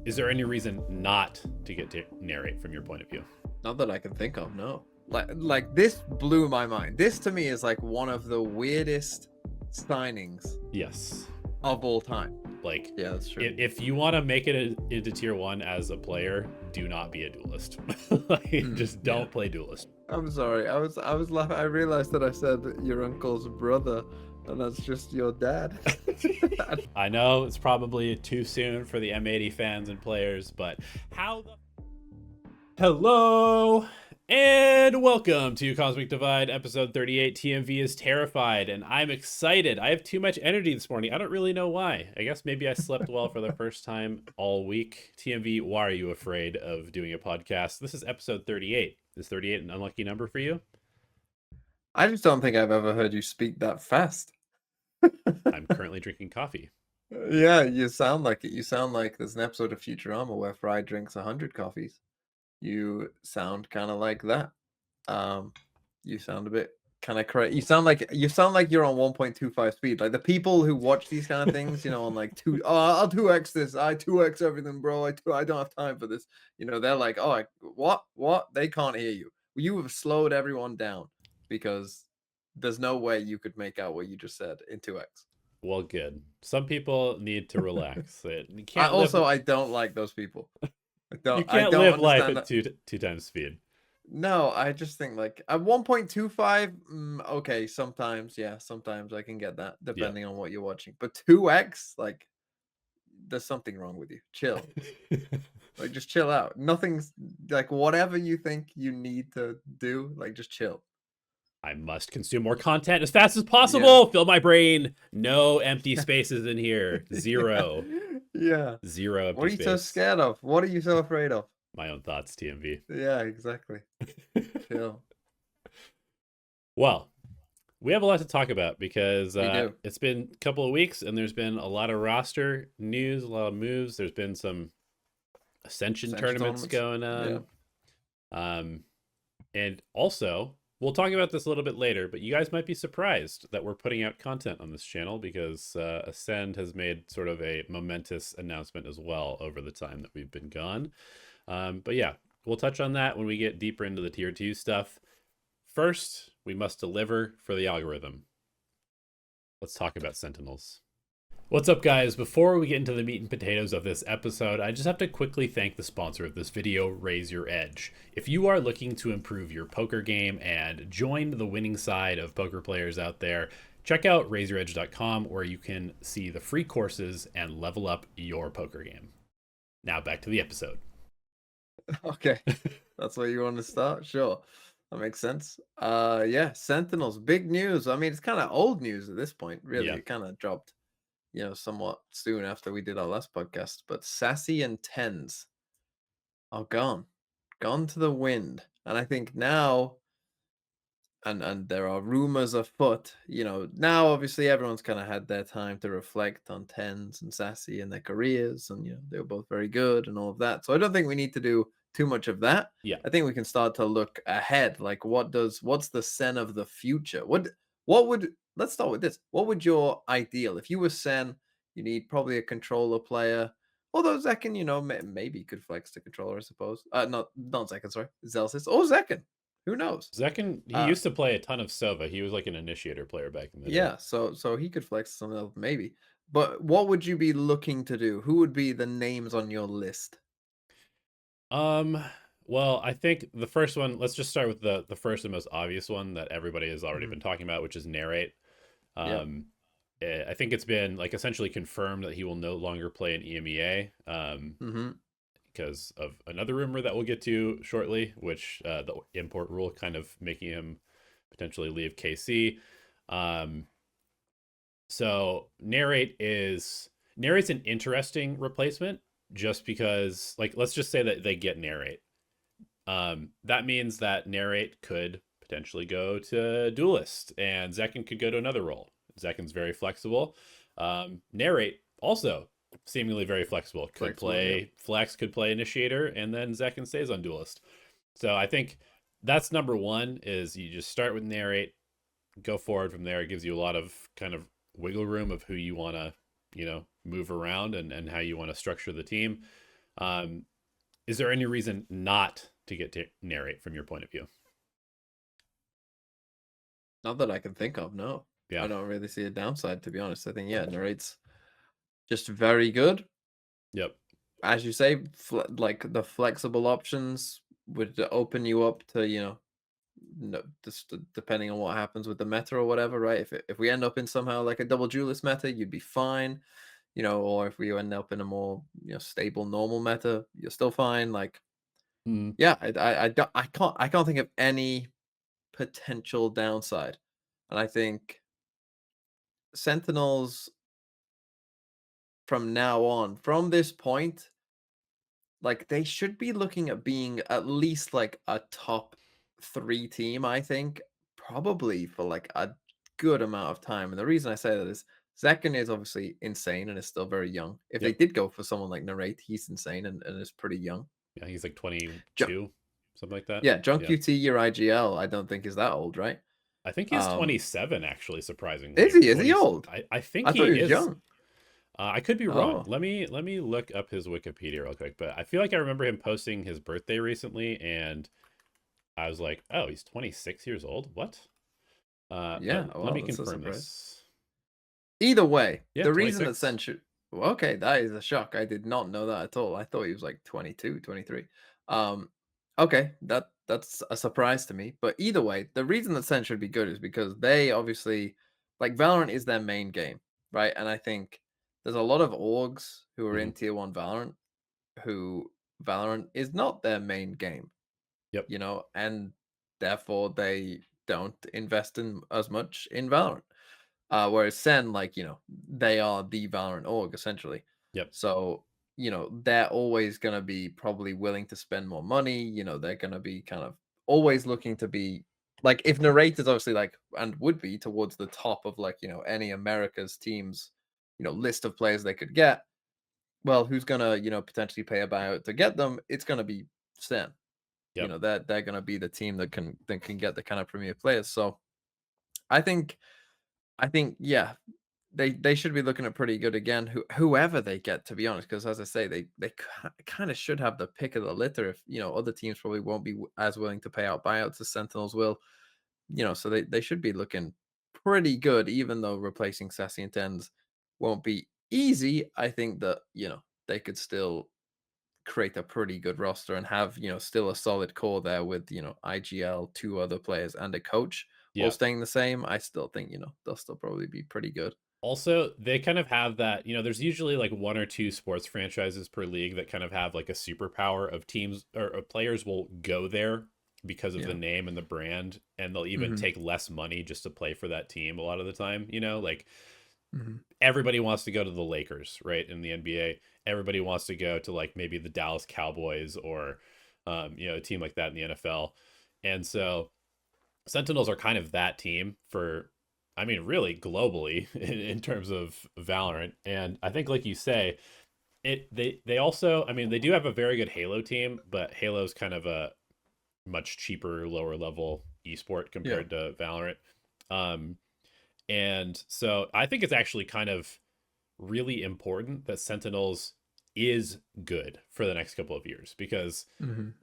Is there any reason not to get to narrate from your point of view? Not that I can think of, no. Like this blew my mind. This to me is like one of the weirdest signings Yes. of all time. Like, Yeah, that's true. if you want to make it into tier 1 as a player, do not be a duelist. Just don't play duelist. I'm sorry. I was laughing. I realized that I said your uncle's brother, and that's just your dad. I know it's probably too soon for the M80 fans and players, but how the... Hello and welcome to Cosmic Divide episode 38. TMV is terrified and I'm excited. I have too much energy this morning. I don't really know why. I guess maybe I slept well for the first time all week. TMV, why are you afraid of doing a podcast? This is episode 38. Is 38 an unlucky number for you? I just don't think I've ever heard you speak that fast. I'm currently drinking coffee. Yeah, you sound like it. You sound like there's an episode of Futurama where Fry drinks 100 coffees. You sound kind of like that. You sound a bit kind of correct. You sound like you're on 1.25 speed. Like the people who watch these kind of things, on like I'll 2x this. I 2x everything, bro. I don't have time for this. They're like, oh, what? They can't hear you. You have slowed everyone down because there's no way you could make out what you just said in 2x. Well, good. Some people need to relax. You can't I don't like those people. You can't live life at two times speed. No, I just think like at 1.25, okay, sometimes I can get that depending on what you're watching. But 2x, like, there's something wrong with you. Chill. Like, just chill out. Nothing's like whatever you think you need to do, like, just chill. I must consume more content as fast as possible. Fill my brain. No empty spaces in here. Zero. Yeah. Zero empty What are you space. so scared of? What are you so afraid of? My own thoughts, TMV. Yeah, exactly. Chill. Well, we have a lot to talk about because it's been a couple of weeks and there's been a lot of roster news, a lot of moves. There's been some Ascension tournaments going on. Yeah. And also, we'll talk about this a little bit later, but you guys might be surprised that we're putting out content on this channel because Acend has made sort of a momentous announcement as well over the time that we've been gone. But yeah, we'll touch on that when we get deeper into the tier 2 stuff. First, we must deliver for the algorithm. Let's talk about Sentinels. What's up, guys? Before we get into the meat and potatoes of this episode, I just have to quickly thank the sponsor of this video, Raise Your Edge. If you are looking to improve your poker game and join the winning side of poker players out there, check out raiseyouredge.com where you can see the free courses and level up your poker game. Now back to the episode. Okay, that's where you want to start? Sure, that makes sense. Yeah, Sentinels, big news. I mean, it's kind of old news at this point, really. Yeah. It kind of dropped, somewhat soon after we did our last podcast. But Sassy and Tens are gone to the wind. And I think now, and there are rumors afoot, now obviously everyone's kind of had their time to reflect on Tens and Sassy and their careers, and they were both very good and all of that. So I don't think we need to do too much of that. Yeah, I think we can start to look ahead. Like, what's the Sen of the future? Let's start with this. What would your ideal, if you were Sen, you need probably a controller player. Although Zekken, maybe could flex to controller, I suppose. Not Zekken, sorry, Zelsis or Zekken. Who knows? Zekken, he used to play a ton of Sova. He was like an initiator player back in the day. Yeah, so he could flex something else, maybe. But what would you be looking to do? Who would be the names on your list? Well, I think the first one, let's just start with the first and most obvious one that everybody has already been talking about, which is Narrate. I think it's been like essentially confirmed that he will no longer play in EMEA. Because of another rumor that we'll get to shortly, which the import rule kind of making him potentially leave KC. So Narrate's an interesting replacement just because, like, let's just say that they get Narrate. That means that Narrate could potentially go to Duelist and Zekken could go to another role. Zekken's very flexible. Narrate also seemingly very flexible. Could play Flex, could play Initiator, and then Zekken stays on Duelist. So I think that's number one, is you just start with Narrate, go forward from there. It gives you a lot of kind of wiggle room of who you want to, move around and how you want to structure the team. Is there any reason not to get to narrate from your point of view? Not that I can think of, no. Yeah. I don't really see a downside, to be honest. I think, yeah, narrate's just very good. Yep. As you say, like the flexible options would open you up to, no, just depending on what happens with the meta or whatever, right? If we end up in somehow like a double duelist meta, you'd be fine, or if we end up in a more stable normal meta, you're still fine. Like, yeah, I can't think of any potential downside, and I think Sentinels from now on, from this point, like they should be looking at being at least like a top 3 team, I think, probably for like a good amount of time. And the reason I say that is Zekken is obviously insane and is still very young. If they Yep. did go for someone like Narrate, he's insane and is pretty young. Yeah, he's like 22, something like that. Yeah, John Yeah. QT, your IGL, I don't think is that old, right? I think he's 27, actually, surprisingly. Is he? Is he old? I think I thought he he was is. young. I could be wrong. Oh, Let me look up his Wikipedia real quick. But I feel like I remember him posting his birthday recently, and I was like, oh, he's 26 years old. What? yeah. But let Well, me that's a confirm surprise. this. Either way, Yeah, the reason that 26. Sen should well, okay, that is a shock. I did not know that at all. I thought he was like 22, 23. Okay, that's a surprise to me. But either way, the reason that Sen should be good is because they obviously like Valorant is their main game, right? And I think there's a lot of orgs who are Hmm. in tier 1 Valorant who Valorant is not their main game, Yep. and therefore they don't invest in as much in Valorant. Whereas Sen, like, they are the Valorant org essentially. Yep. So, they're always going to be probably willing to spend more money. They're going to be kind of always looking to be like, if Narrate is obviously like, and would be towards the top of like, any America's teams, list of players they could get. Well, who's going to, potentially pay a buyout to get them? It's going to be Sen. Yep. They're going to be the team that can get the kind of premier players. So I think, yeah, they should be looking at pretty good again. Whoever they get, to be honest, because as I say, they kind of should have the pick of the litter. If other teams probably won't be as willing to pay out buyouts as Sentinels will. So they should be looking pretty good, even though replacing Sassy and Tens won't be easy. I think that they could still create a pretty good roster and have still a solid core there with IGL, 2 other players, and a coach all Yeah. staying the same. I still think they'll still probably be pretty good. Also, they kind of have that, there's usually like 1 or 2 sports franchises per league that kind of have like a superpower of teams or players will go there because of the Yeah. name and the brand, and they'll even Mhm. take less money just to play for that team a lot of the time, like Mhm. everybody wants to go to the Lakers, right? In the NBA, everybody wants to go to like maybe the Dallas Cowboys or a team like that in the NFL. And so Sentinels are kind of that team for, I mean, really globally in terms of Valorant. And I think, like you say, they also, I mean, they do have a very good Halo team, but Halo's kind of a much cheaper, lower level esport Yeah. compared to Valorant. Um, and so I think it's actually kind of really important that Sentinels is good for the next couple of years because Mhm.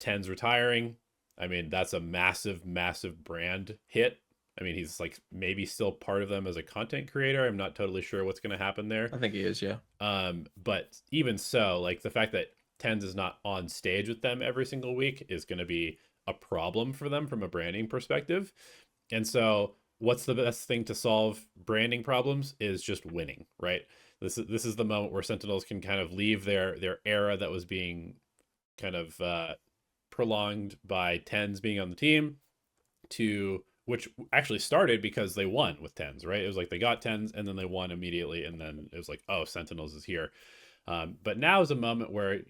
Ten's retiring. I mean, that's a massive, massive brand hit. I mean, he's like maybe still part of them as a content creator. I'm not totally sure what's going to happen there. I think he is, yeah. But even so, like the fact that Tens is not on stage with them every single week is going to be a problem for them from a branding perspective. And so, what's the best thing to solve branding problems is just winning, right? This is the moment where Sentinels can kind of leave their era that was being kind of prolonged by Tens being on the team to which actually started because they won with Tens, right? It was like they got Tens and then they won immediately, and then it was like, oh, Sentinels is here. But now is a moment where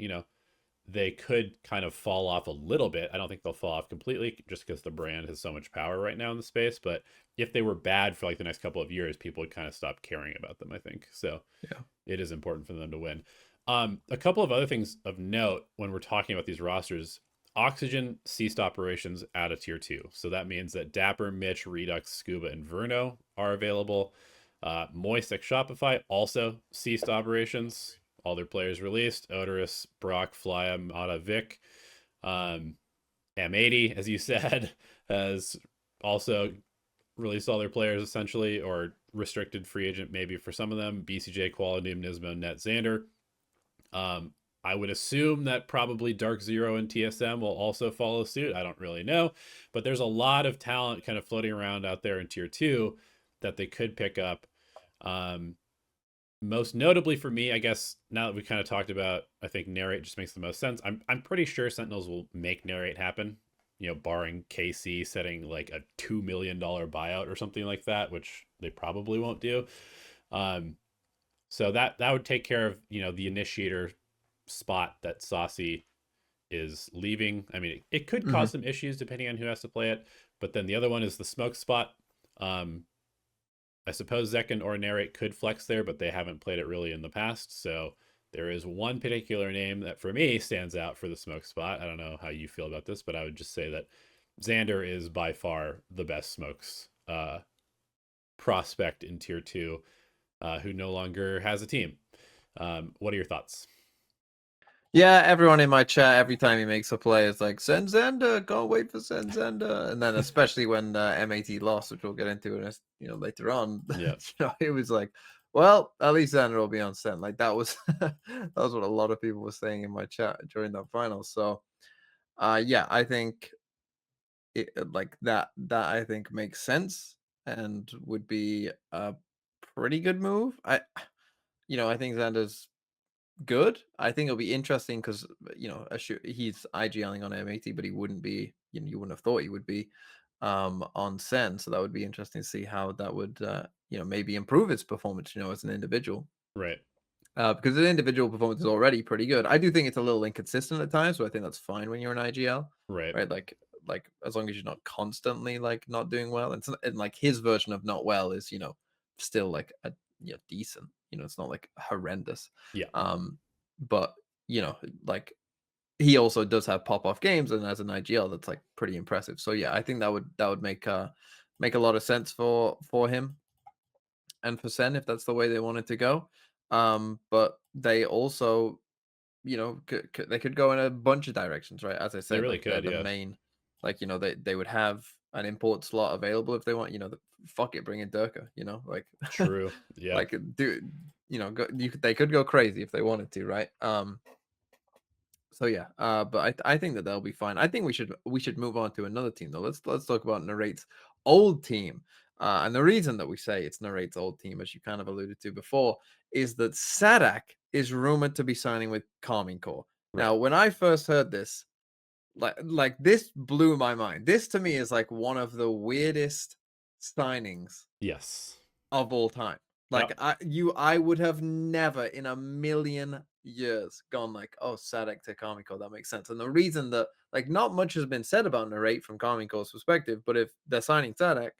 they could kind of fall off a little bit. I don't think they'll fall off completely just because the brand has so much power right now in the space. But if they were bad for like the next couple of years, people would kind of stop caring about them, I think. So Yeah. it is important for them to win. A couple of other things of note when we're talking about these rosters. Oxygen ceased operations at a tier 2. So that means that Dapper, Mitch, Redux, Scuba, and Verno are available. Moist at Shopify also ceased operations. all their players released. Odorous, Brock, Flya, Mata, Vic. M80, as you said, has also released all their players essentially, or restricted free agent maybe for some of them. BCJ, Quality, Nismo, Net, Xander. I would assume that probably Dark Zero and TSM will also follow suit. I don't really know, but there's a lot of talent kind of floating around out there in tier 2 that they could pick up. Most notably for me, I guess, now that we kind of talked about, I think Narrate just makes the most sense. I'm pretty sure Sentinels will make Narrate happen, barring KC setting like a $2 million buyout or something like that, which they probably won't do. So that would take care of, the initiator spot that Saucy is leaving. I mean, it could cause some issues depending on who has to play it, but then the other one is the smoke spot. I suppose Zekin or Narrate could flex there, but they haven't played it really in the past. So there is one particular name that for me stands out for the smoke spot. I don't know how you feel about this, but I would just say that Xander is by far the best smokes prospect in tier 2, who no longer has a team. What are your thoughts? Yeah, everyone in my chat, every time he makes a play, is like, send Xander, can't wait for send Xander. And then especially when M80 lost, which we'll get into later on, it was like, well, at least Xander will be on send. Like that was that was what a lot of people were saying in my chat during that final. So yeah, I think like that I think makes sense and would be a pretty good move. I think Xander's good. I think it'll be interesting because he's IGLing on M80, but he wouldn't be. You wouldn't have thought he would be on Sen. So that would be interesting to see how that would maybe improve his performance. As an individual, right? Because the individual performance is already pretty good. I do think it's a little inconsistent at times, so I think that's fine when you're an IGL, right? Like as long as you're not constantly like not doing well, and like his version of not well is still like a decent. It's not like horrendous. Yeah. But like he also does have pop-off games, and as an IGL, that's like pretty impressive. So yeah, I think that would make a lot of sense for him and for Sen if that's the way they wanted to go. But they also, they could go in a bunch of directions, right? As I said, they really like could. the main, like they would have an import slot available if they want. Fuck it, bring in Durka. Like True. Yeah. like they could go crazy if they wanted to, right? So yeah, but I think that they'll be fine. I think we should move on to another team though. Let's talk about Narrate's old team. And the reason that we say it's Narrate's old team, as you kind of alluded to before, is that Saadhak is rumored to be signing with Carmine Core. Right. Now, when I first heard this, like this blew my mind. This to me is like one of the weirdest signings of all time. Like I would have never in a million years gone like, oh, Saadhak to Carmine Core, that makes sense. And the reason that like not much has been said about Narrate from Carmine Core's perspective, but if they're signing Saadhak,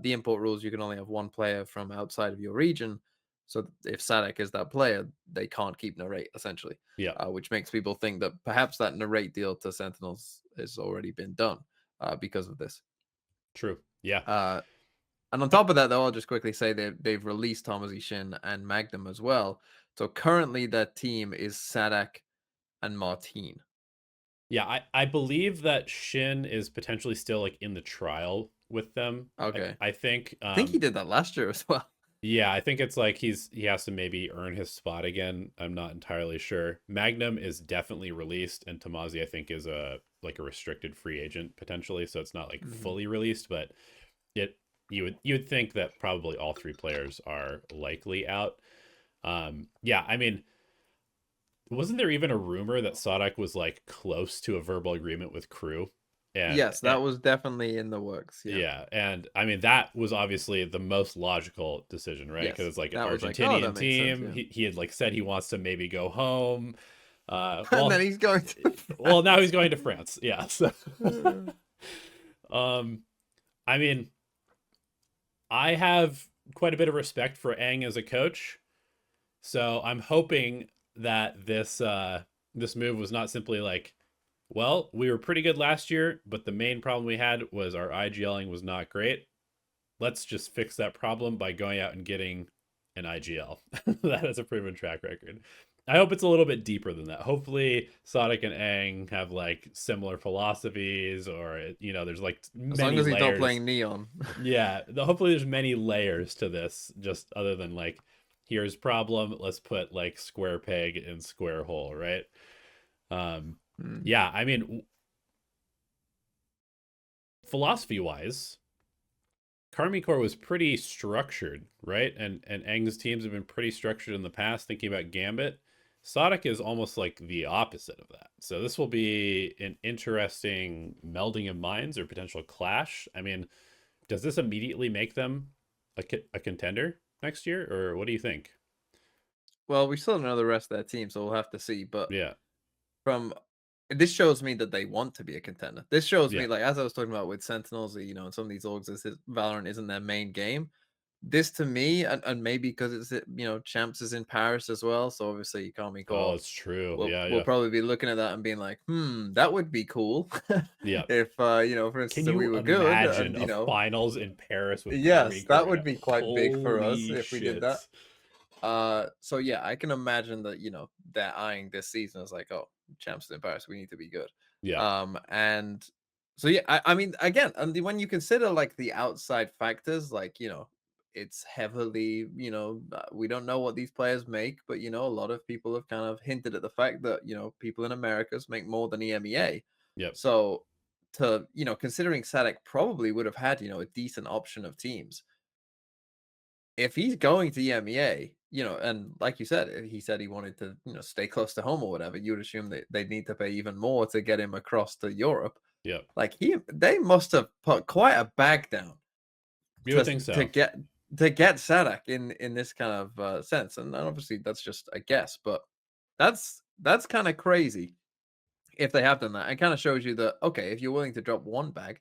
the import rules, you can only have one player from outside of your region. So if Saadhak is that player, they can't keep Narrate essentially. Yeah. Which makes people think that perhaps that Narrate deal to Sentinels has already been done because of this. True. Yeah. And on top of that, though, I'll just quickly say they've released Thomas Shin and Magnum as well. So currently their team is Saadhak and Martine. Yeah, I believe that Shin is potentially still like in the trial with them. Okay. I think he did that last year as well. Yeah, I think it's like he has to maybe earn his spot again. I'm not entirely sure. Magnum is definitely released, and Tamazi I think is a restricted free agent potentially, so it's not like fully released, but you would think that probably all three players are likely out. Yeah, I mean, wasn't there even a rumor that Saadhak was like close to a verbal agreement with Crew? And, yes, that was definitely in the works. Yeah, and I mean that was obviously the most logical decision, right? Because it's like an Argentinian team. Sense, yeah. He had like said he wants to maybe go home. And then he's going to France. Well, now he's going to France. Yeah. So, I mean, I have quite a bit of respect for Aang as a coach, so I'm hoping that this move was not simply like, well, we were pretty good last year, but the main problem we had was our IGLing was not great. Let's just fix that problem by going out and getting an IGL. That is a proven track record. I hope it's a little bit deeper than that. Hopefully, Saadhak and Aang have like similar philosophies, or there's like As long many as he's not layers. playing Neon. Yeah, hopefully there's many layers to this. Just other than like, here's problem. Let's put like square peg in square hole, right? Yeah. I mean, philosophy wise, Karmi Corps was pretty structured, right? And Aang's teams have been pretty structured in the past. Thinking about Gambit, Saadhak is almost like the opposite of that. So this will be an interesting melding of minds or potential clash. I mean, does this immediately make them a contender next year, or what do you think? Well, we still don't know the rest of their team, so we'll have to see. But Yeah, from this shows me that they want to be a contender. This shows me, yeah, like as I was talking about with Sentinels, and some of these orgs, Valorant isn't their main game. This to me, and maybe because it's Champs is in Paris as well, so obviously you can't be oh, caught. it's true. We'll Yeah, we'll yeah, probably be looking at that and being like, that would be cool yeah. if for Can instance, that we you were good, imagine and a finals in Paris with yes, Karmi that Corps in would it? be quite big for us Holy if we did that. shit. So yeah, I can imagine that they're eyeing this season as like, oh, Champs in Paris, we need to be good. Yeah, And so yeah, I mean, again, and when you consider like the outside factors, like it's heavily, we don't know what these players make, but a lot of people have kind of hinted at the fact that people in Americas make more than EMEA. yep, So to considering Saadhak probably would have had a decent option of teams if he's going to EMEA, and like you said, he said he wanted to, stay close to home or whatever, you would assume that they'd need to pay even more to get him across to Europe. yep. Like they must have put quite a bag down You would to think to so. get to get Saadhak in this kind of sense, and obviously that's just a guess, but that's kind of crazy if they have done that. It kind of shows you that okay, if you're willing to drop one bag,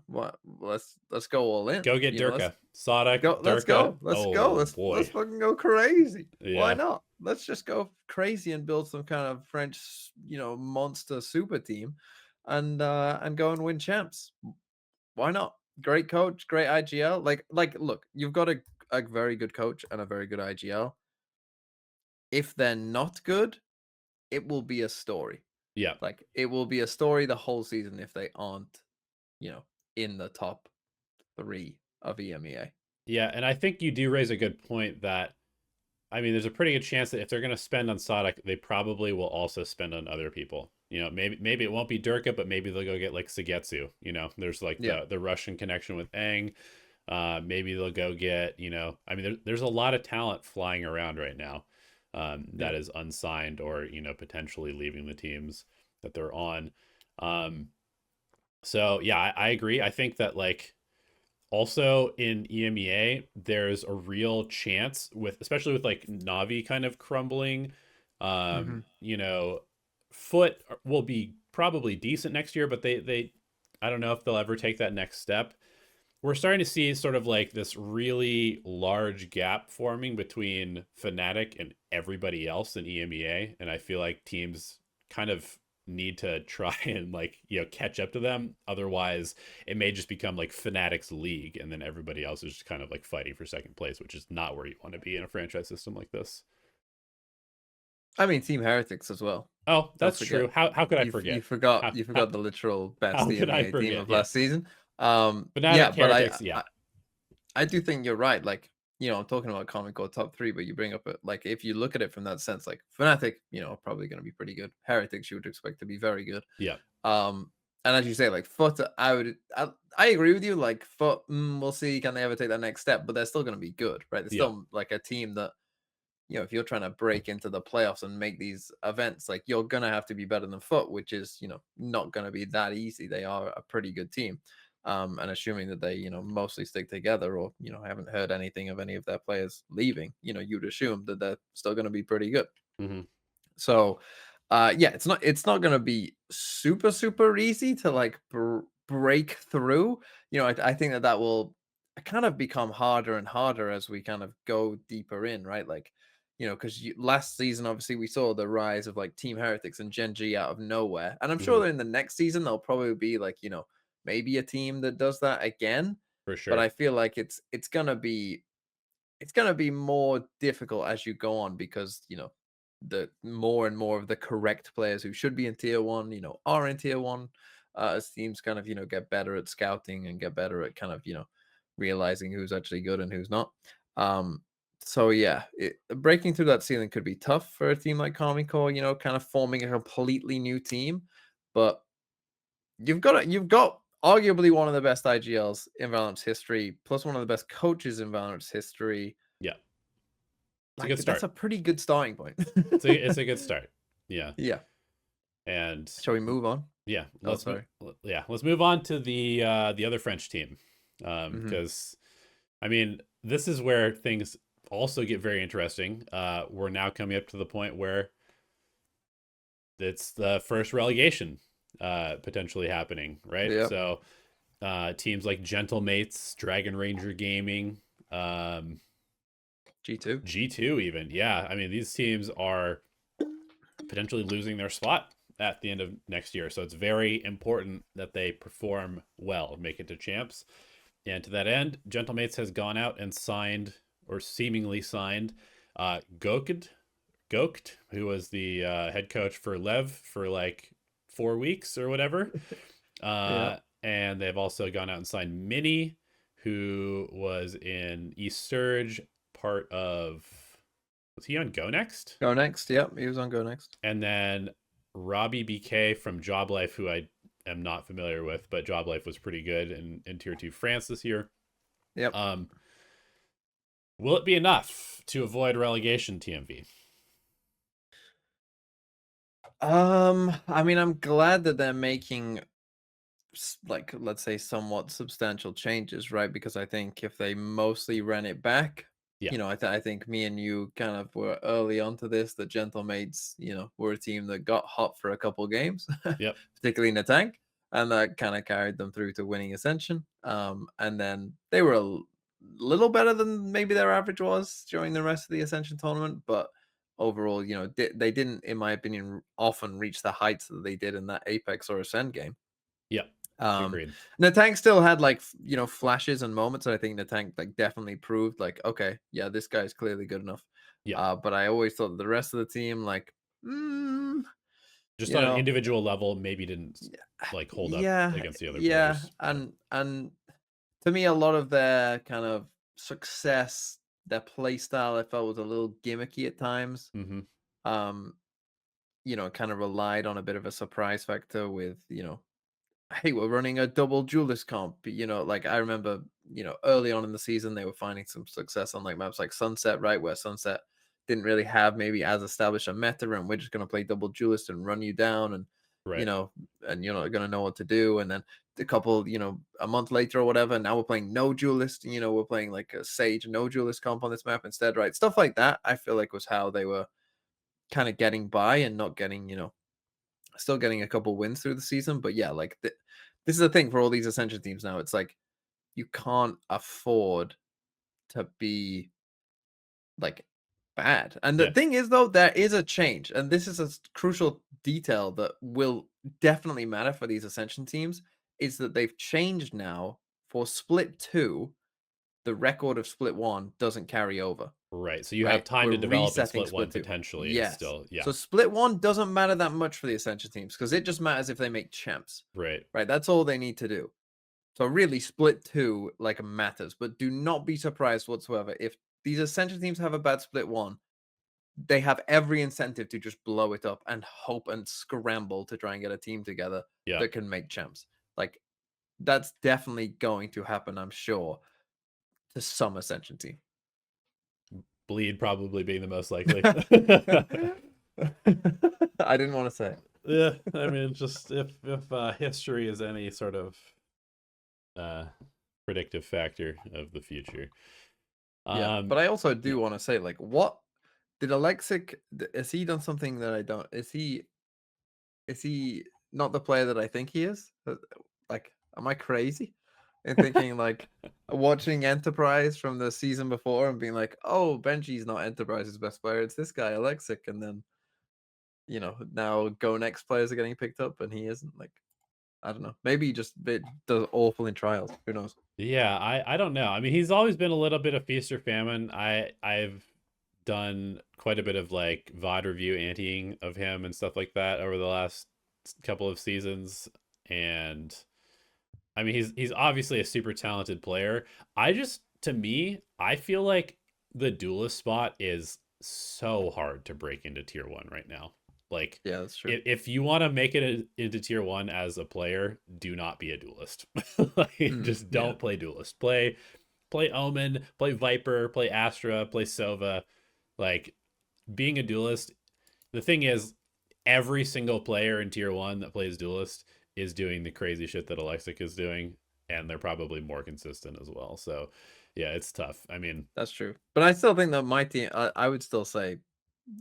what let's go all in. Go get Let's Durka. Saadhak, go. Let's Durka. go. Let's go. Oh Let's boy. fucking go crazy. Why Yeah. not? Let's just go crazy and build some kind of French, monster super team, and go and win champs. Why not? Great coach, great IGL. Look, you've got a very good coach and a very good IGL. If they're not good, it will be a story. Yeah. Like it will be a story the whole season if they aren't, in the top 3 of EMEA. Yeah, and I think you do raise a good point that I mean, there's a pretty good chance that if they're going to spend on Saadhak, they probably will also spend on other people. Maybe it won't be Durka, but maybe they'll go get like Sagetsu. There's like Yeah. the Russian connection with Aang. Maybe they'll go get, I mean, there's a lot of talent flying around right now that is unsigned or, potentially leaving the teams that they're on. So yeah, I agree. I think that like also in EMEA, there's a real chance with, especially with like Navi kind of crumbling. Mhm. Foot will be probably decent next year, but they I don't know if they'll ever take that next step. We're starting to see sort of like this really large gap forming between Fnatic and everybody else in EMEA, and I feel like teams kind of need to try and like catch up to them. Otherwise, it may just become like Fnatic's league, and then everybody else is just kind of like fighting for second place, which is not where you want to be in a franchise system like this. I mean, Team Heretics as well. Oh, Don't that's forget. true. How could I You forget? forgot How you how forgot the literal best how could I EMEA team forget? of Yeah, last season. Yeah, Fnatic, but Heretics. Yeah, I do think you're right. Like, I'm talking about Comic Core top 3, but you bring up like if you look at it from that sense, like Fnatic, probably going to be pretty good. Heretics, you would expect to be very good. yeah, Um, and as you say, like Foot, I agree with you. Like Foot, we'll see, can they ever take that next step? But they're still going to be good, right? They're yeah. still like a team that if you're trying to break into the playoffs and make these events, like you're gonna have to be better than Foot, which is not gonna be that easy. They are a pretty good team, and assuming that they mostly stick together, or I haven't heard anything of any of their players leaving, you'd assume that they're still gonna be pretty good. Mm-hmm. So, yeah, it's not gonna be super easy to like break through. I think that will kind of become harder and harder as we kind of go deeper in, right? Like, because last season obviously we saw the rise of like Team Heretics and Gen G out of nowhere, and I'm sure Mm-hmm. that in the next season there'll probably be like maybe a team that does that again. For But sure. I feel like it's gonna be more difficult as you go on because the more and more of the correct players who should be in tier 1, are in tier 1, as teams kind of, get better at scouting and get better at kind of, realizing who's actually good and who's not. So yeah, breaking through that ceiling could be tough for a team like Army Core, kind of forming a completely new team. But you've got arguably one of the best IGLs in Valorant's history, plus one of the best coaches in Valorant's history. Yeah. It's a good start. That's a pretty good starting point. It's a good start. Yeah. Yeah. And shall we move on? Yeah. Let's move on to the other French team. Because I mean, this is where things also get very interesting. We're now coming up to the point where it's the first relegation potentially happening, right? Yep. So teams like Gentlemates, Dragon Ranger Gaming, G2 even. Yeah. I mean, these teams are potentially losing their spot at the end of next year. So it's very important that they perform well, make it to champs. And to that end, Gentlemates has gone out and signed, or seemingly signed, Gokt, who was the head coach for Lev for like 4 weeks or whatever. Yeah. And they've also gone out and signed Mini, who was in East Surge, part of... Was he on Go Next? Go Next, yep. He was on Go Next. And then Robbie BK from Job Life, who I am not familiar with, but Job Life was pretty good in Tier 2 France this year. Yep. Will it be enough to avoid relegation, TMV? I mean, I'm glad that they're making, like, let's say, somewhat substantial changes, right? Because I think if they mostly ran it back, I think me and you kind of were early onto this, that Gentlemates, were a team that got hot for a couple games, Yep. particularly in the tank, and that kind of carried them through to winning Ascension. And then they were a little better than maybe their average was during the rest of the Ascension tournament, but overall, they didn't, in my opinion, often reach the heights that they did in that Apeks or Ascend game. Yeah. Agreed. The tank still had like flashes and moments, and I think the tank like definitely proved like, okay, yeah, this guy is clearly good enough. Yeah. But I always thought that the rest of the team, like, just on an individual level, maybe didn't like hold up against the other players. Yeah, and to me, a lot of their kind of success, their play style, I felt was a little gimmicky at times. Kind of relied on a bit of a surprise factor with, hey, we're running a double duelist comp. Like I remember, early on in the season, they were finding some success on like maps like Sunset, right? Where Sunset didn't really have maybe as established a meta, and we're just going to play double duelist and run you down, and, and you're not going to know what to do. And then a couple, a month later or whatever, now we're playing no duelist, we're playing like a Sage no duelist comp on this map instead, right? Stuff like that, I feel like was how they were kind of getting by and not getting, still getting a couple wins through the season. But yeah, like this is the thing for all these Ascension teams now. It's like you can't afford to be like bad. And the thing is, though, there is a change, and this is a crucial detail that will definitely matter for these Ascension teams, is that they've changed now for Split 2. The record of Split 1 doesn't carry over. Right. So you have time to develop in Split 1 potentially. Yes. Still, yeah. So Split 1 doesn't matter that much for the Ascension teams, because it just matters if they make champs. Right. Right. That's all they need to do. So really, Split 2 like matters, but do not be surprised whatsoever if these Ascension teams have a bad Split 1. They have every incentive to just blow it up and hope and scramble to try and get a team together that can make champs. Like, that's definitely going to happen, I'm sure, to some Ascension team. Bleed probably being the most likely. I didn't want to say it. Yeah, I mean, just if history is any sort of predictive factor of the future. But I also do want to say, like, what did Alexic? Has he done something that I don't? Is he not the player that I think he is? Like, am I crazy in thinking like watching Enterprise from the season before and being like, oh, Benji's not Enterprise's best player, it's this guy Alexic, and then now Go Next players are getting picked up and he isn't? Like, I don't know. Maybe he just does awful in trials. Who knows? Yeah, I don't know. I mean, he's always been a little bit of feast or famine. I've done quite a bit of like VOD review anteing of him and stuff like that over the last couple of seasons. And I mean, he's obviously a super talented player. To me, I feel like the Duelist spot is so hard to break into tier 1 right now. Like, yeah, that's true. If you want to make it into tier 1 as a player, do not be a Duelist. Like, just don't play Duelist. Play Omen, play Viper, play Astra, play Sova. Like, being a Duelist, the thing is, every single player in tier 1 that plays Duelist is doing the crazy shit that Alexic is doing, and they're probably more consistent as well. So yeah, it's tough. I mean, that's true. But I still think that my team, I would still say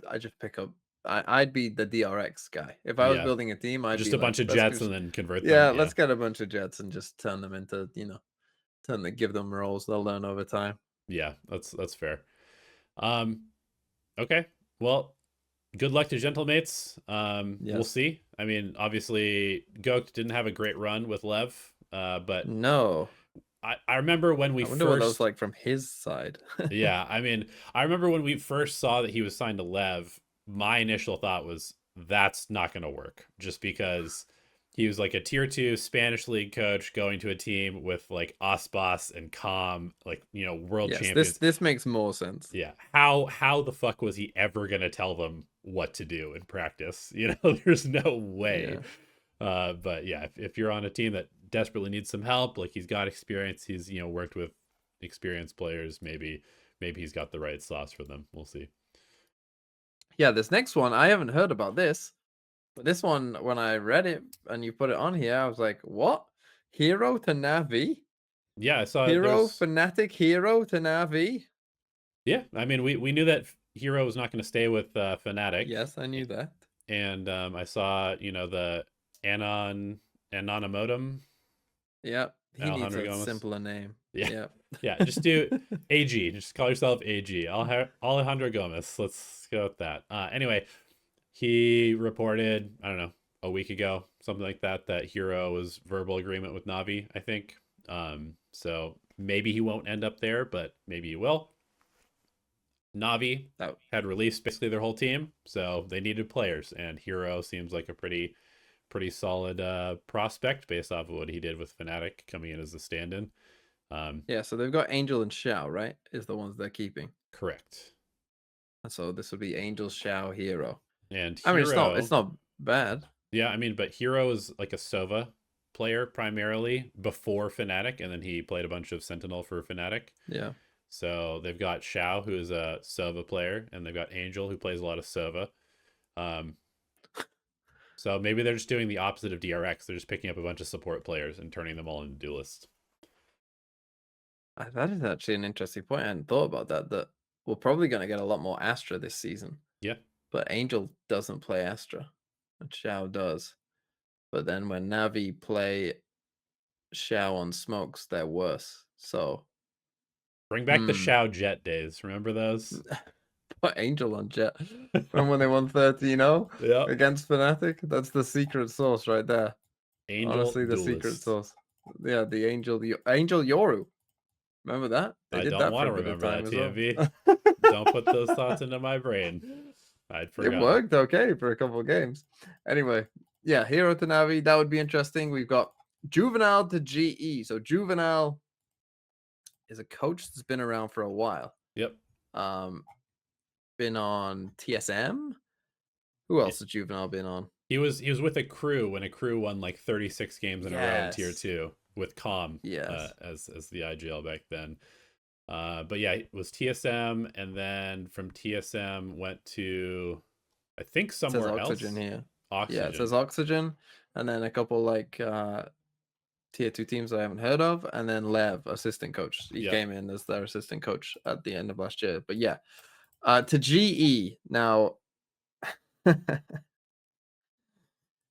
I just pick up. I'd be the DRX guy. If I was yeah, building a team, I'd just be a like, bunch of let's jets give, and then convert them. yeah, Yeah, let's get a bunch of jets and just turn them into, give them roles. They'll learn over time. yeah, that's fair. Okay, well, good luck to Gentlemates. We'll Yes. see. I mean, obviously, Goat didn't have a great run with Lev, but No. I remember when we I wonder what that was first, like from his side. yeah, I mean, I remember when we first saw that he was signed to Lev, my initial thought was that's not going to work just because he was like a tier 2 Spanish league coach going to a team with like Aspas and Com, like, world Yes, champions. this makes more sense. Yeah. How the fuck was he ever going to tell them what to do in practice? There's no way. Yeah. But yeah, if you're on a team that desperately needs some help, like he's got experience, he's worked with experienced players, maybe he's got the right sauce for them. We'll see. Yeah, this next one, I haven't heard about this. But this one, when I read it and you put it on here, I was like, what? Hiro to Navi? Yeah, I saw Hero, there's Fnatic Hero to Navi? yeah, I mean we knew that Hiro was not going to stay with Fnatic. Yes, I knew that. And I saw, the Anonymodum. Yep. He needs Alejandro a Gomez. simpler name. Yeah. Yep. Yeah, just do AG. Just call yourself AG. Alejandro Gomez. Let's go with that. Anyway, he reported, I don't know, a week ago, something like that Hiro was verbal agreement with Navi, I think. So maybe he won't end up there, but maybe he will. Navi had released basically their whole team, so they needed players, and Hiro seems like a pretty solid prospect based off of what he did with Fnatic coming in as a stand-in. Yeah, so they've got Angel and Xiao, right? Is the ones they're keeping. Correct. So this would be Angel, Xiao, Hiro. And I mean, Hiro, it's not bad. yeah, I mean, but Hiro is like a Sova player primarily before Fnatic, and then he played a bunch of Sentinel for Fnatic. Yeah. So they've got Xiao, who is a Sova player, and they've got Angel, who plays a lot of Sova. So maybe they're just doing the opposite of DRX. They're just picking up a bunch of support players and turning them all into duelists. That is actually an interesting point. I hadn't thought about that. That we're probably going to get a lot more Astra this season. Yeah. But Angel doesn't play Astra, and Xiao does. But then when Navi play Xiao on smokes, they're worse. So bring back the Xiao Jet days. Remember those? Put Angel on Jet. Remember when they won 13-0 yeah. against Fnatic? That's the secret sauce right there. Angel Honestly, the duelist. secret sauce. Yeah, the Angel Yoru. Remember that? They did that for a bit of time that, TMV. Well. Don't put those thoughts into my brain. I'd forgot. It worked okay for a couple of games. Anyway, yeah, Hiro to Navi, that would be interesting. We've got Juvenile to GE. So Juvenile is a coach that's been around for a while. Yep. Been on TSM. Who else has Juvenile been on? He was with a crew when a crew won like 36 games in a row in tier 2 with Com as the IGL back then. But yeah, it was TSM, and then from TSM went to I think somewhere else. Oxygen here. Oxygen. Yeah, it says Oxygen, and then a couple like tier 2 teams I haven't heard of, and then Lev, assistant coach. He came in as their assistant coach at the end of last year. But yeah, to GE now.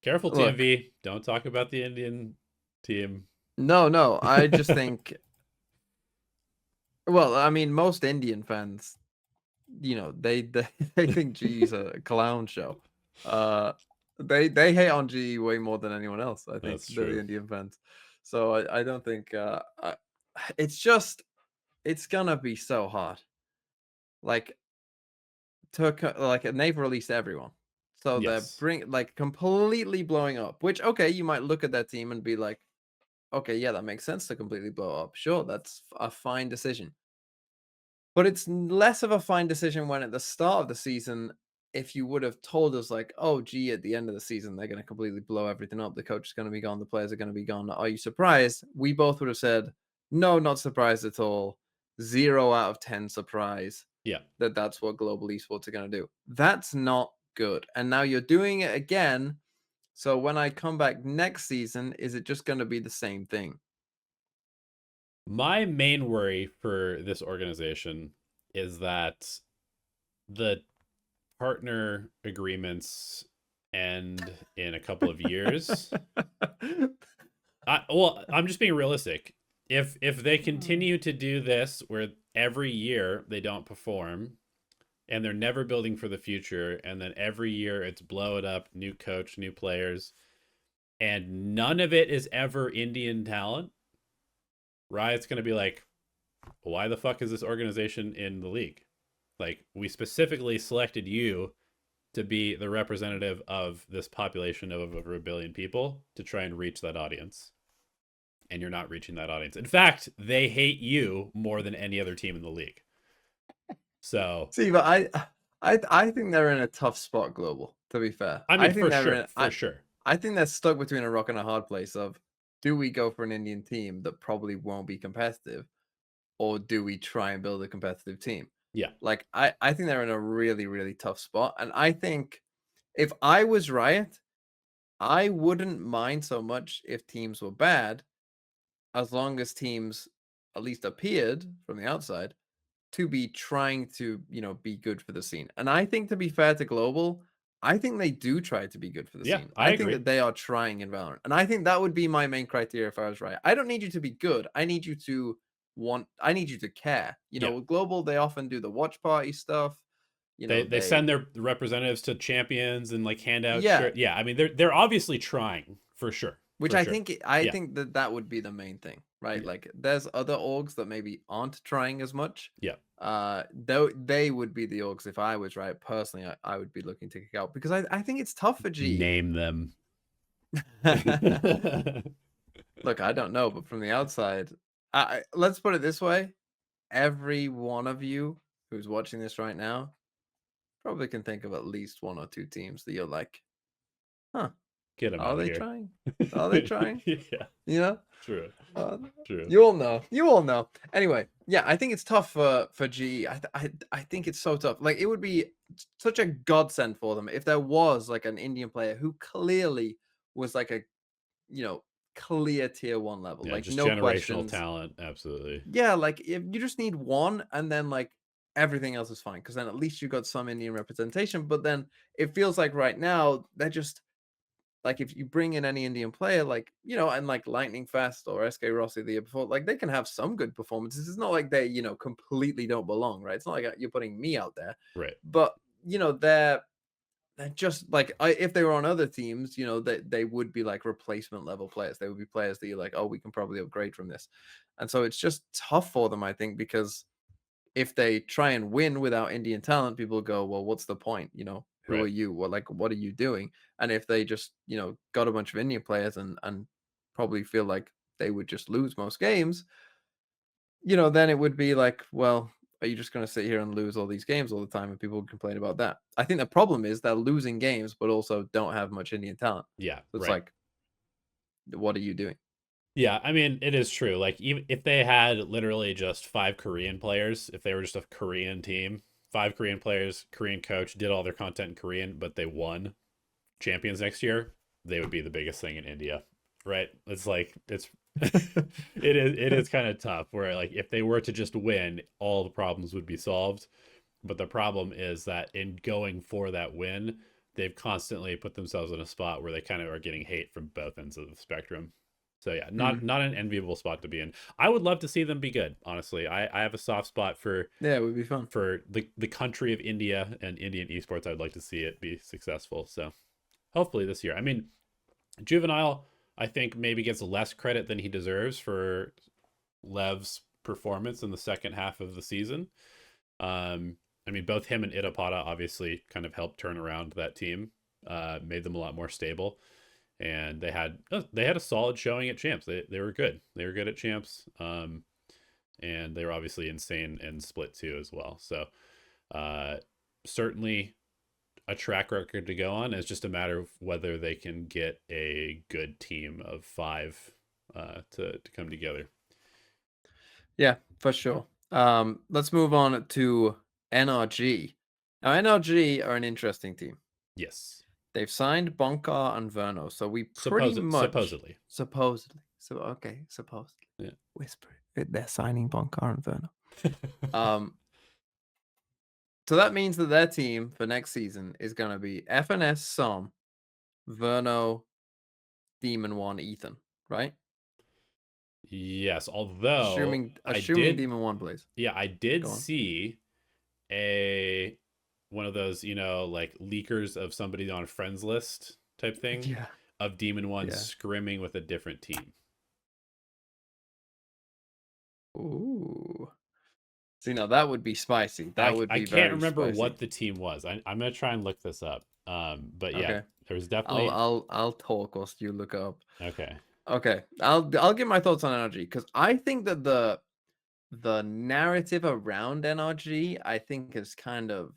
Careful, TMV. Look, don't talk about the Indian team. No. I just think. Well, I mean, most Indian fans, they think GE's a clown show. They hate on GE way more than anyone else. I think the Indian fans. So I don't think it's gonna be so hard. Like took like they've released everyone. So Yes. they're completely blowing up, which, okay, you might look at that team and be like, okay, yeah, that makes sense to completely blow up. Sure, that's a fine decision. But it's less of a fine decision when at the start of the season, if you would have told us like, oh, gee, at the end of the season, they're going to completely blow everything up. The coach is going to be gone. The players are going to be gone. Are you surprised? We both would have said, no, not surprised at all. 0 out of 10 surprise. Yeah. That's what global esports are going to do. That's not good. And now you're doing it again. So when I come back next season, is it just going to be the same thing? My main worry for this organization is that the partner agreements end in a couple of years. I'm just being realistic. If they continue to do this where every year they don't perform and they're never building for the future, and then every year it's blow it up, new coach, new players, and none of it is ever Indian talent, Riot's going to be like, why the fuck is this organization in the league? Like, we specifically selected you to be the representative of this population of over 1 billion people to try and reach that audience. And you're not reaching that audience. In fact, they hate you more than any other team in the league. So see, but I think they're in a tough spot global, to be fair. I mean, I think for sure. I think they're stuck between a rock and a hard place of, do we go for an Indian team that probably won't be competitive, or do we try and build a competitive team? Yeah. Like, I think they're in a really, really tough spot. And I think if I was Riot, I wouldn't mind so much if teams were bad, as long as teams at least appeared from the outside to be trying to, be good for the scene. And I think, to be fair to global, I think they do try to be good for the scene. I think agree. that they are trying in Valorant. And I think that would be my main criteria if I was Riot. I don't need you to be good. I need you to care. With global, they often do the watch party stuff. They send their representatives to champions and like hand out Yeah. Yeah, I mean they're obviously trying for sure. Which I think that would be the main thing, right? Yeah. Like, there's other orgs that maybe aren't trying as much. Yeah. Though they would be the orgs if I was Riot personally. I would be looking to kick out, because I think it's tough for G. Name them. Look, I don't know, but from the outside, let's put it this way: every one of you who's watching this right now probably can think of at least 1 or 2 teams that you're like, huh? Get them Are out they of here. trying? Are they trying? Yeah. True. True. You all know. Anyway, yeah, I think it's tough for GE. I think it's so tough. Like, it would be such a godsend for them if there was like an Indian player who clearly was like a, clear tier 1 level, Yeah, like just no generational questions. talent, absolutely. Yeah, like, if you just need one, and then like everything else is fine, because then at least you got some Indian representation. But then it feels like right now they're just like, if you bring in any Indian player, like, and like Lightning Fast or SK Rossi the year before, like, they can have some good performances. It's not like they, completely don't belong, right? It's not like you're putting me out there. Right. But, they're just like, if they were on other teams, they would be like replacement level players. They would be players that you're like, oh, we can probably upgrade from this. And so it's just tough for them, I think, because if they try and win without Indian talent, people go, well, what's the point? Who are you? What are you doing? And if they just, got a bunch of Indian players and probably feel like they would just lose most games, then it would be like, well, are you just going to sit here and lose all these games all the time? And people would complain about that. I think the problem is they're losing games, but also don't have much Indian talent. Yeah. So it's like, what are you doing? Yeah, I mean, it is true. Like, even if they had literally just 5 Korean players, if they were just a Korean team, 5 Korean players, Korean coach, did all their content in Korean, but they won champions next year, they would be the biggest thing in India, right? It's like, it is kind of tough where, like, if they were to just win, all the problems would be solved. But the problem is that in going for that win, they've constantly put themselves in a spot where they kind of are getting hate from both ends of the spectrum. So yeah, not an enviable spot to be in. I would love to see them be good, honestly. I have a soft spot for it would be fun for the country of India and Indian esports. I'd like to see it be successful. So hopefully this year. I mean, Juvenile, I think, maybe gets less credit than he deserves for Lev's performance in the second half of the season. I mean, both him and Itapata obviously kind of helped turn around that team, made them a lot more stable, and they had a solid showing at champs. They were good. They were good at champs, and they were obviously insane in split too as well. So certainly a track record to go on. It's just a matter of whether they can get a good team of 5 to come together. Yeah, for sure. Let's move on to NRG. Now, NRG are an interesting team. Yes. They've signed Bonkar and Verno, so we pretty much supposedly. So okay, supposedly. Yeah. Whisper it. They're signing Bonkar and Verno. So that means that their team for next season is going to be FNS, Som, Verno, Demon One, Ethan, right? Yes, although assuming Demon One plays. Yeah, I did see one of those, like leakers of somebody on a friends list type thing of Demon One scrimming with a different team. Ooh. See, now that would be spicy. That would be I can't remember what the team was. I'm gonna try and look this up. But yeah, there's definitely. I'll talk whilst you look up. Okay. Okay. I'll give my thoughts on NRG because I think that the narrative around NRG I think is kind of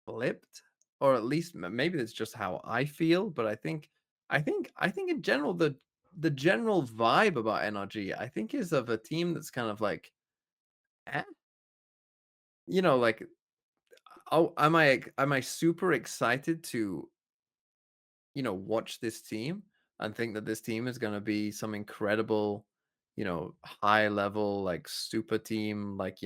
flipped, or at least maybe that's just how I feel. But I think in general the general vibe about NRG I think is of a team that's kind of like, like, oh, am I super excited to, watch this team and think that this team is going to be some incredible, high level, like super team, like,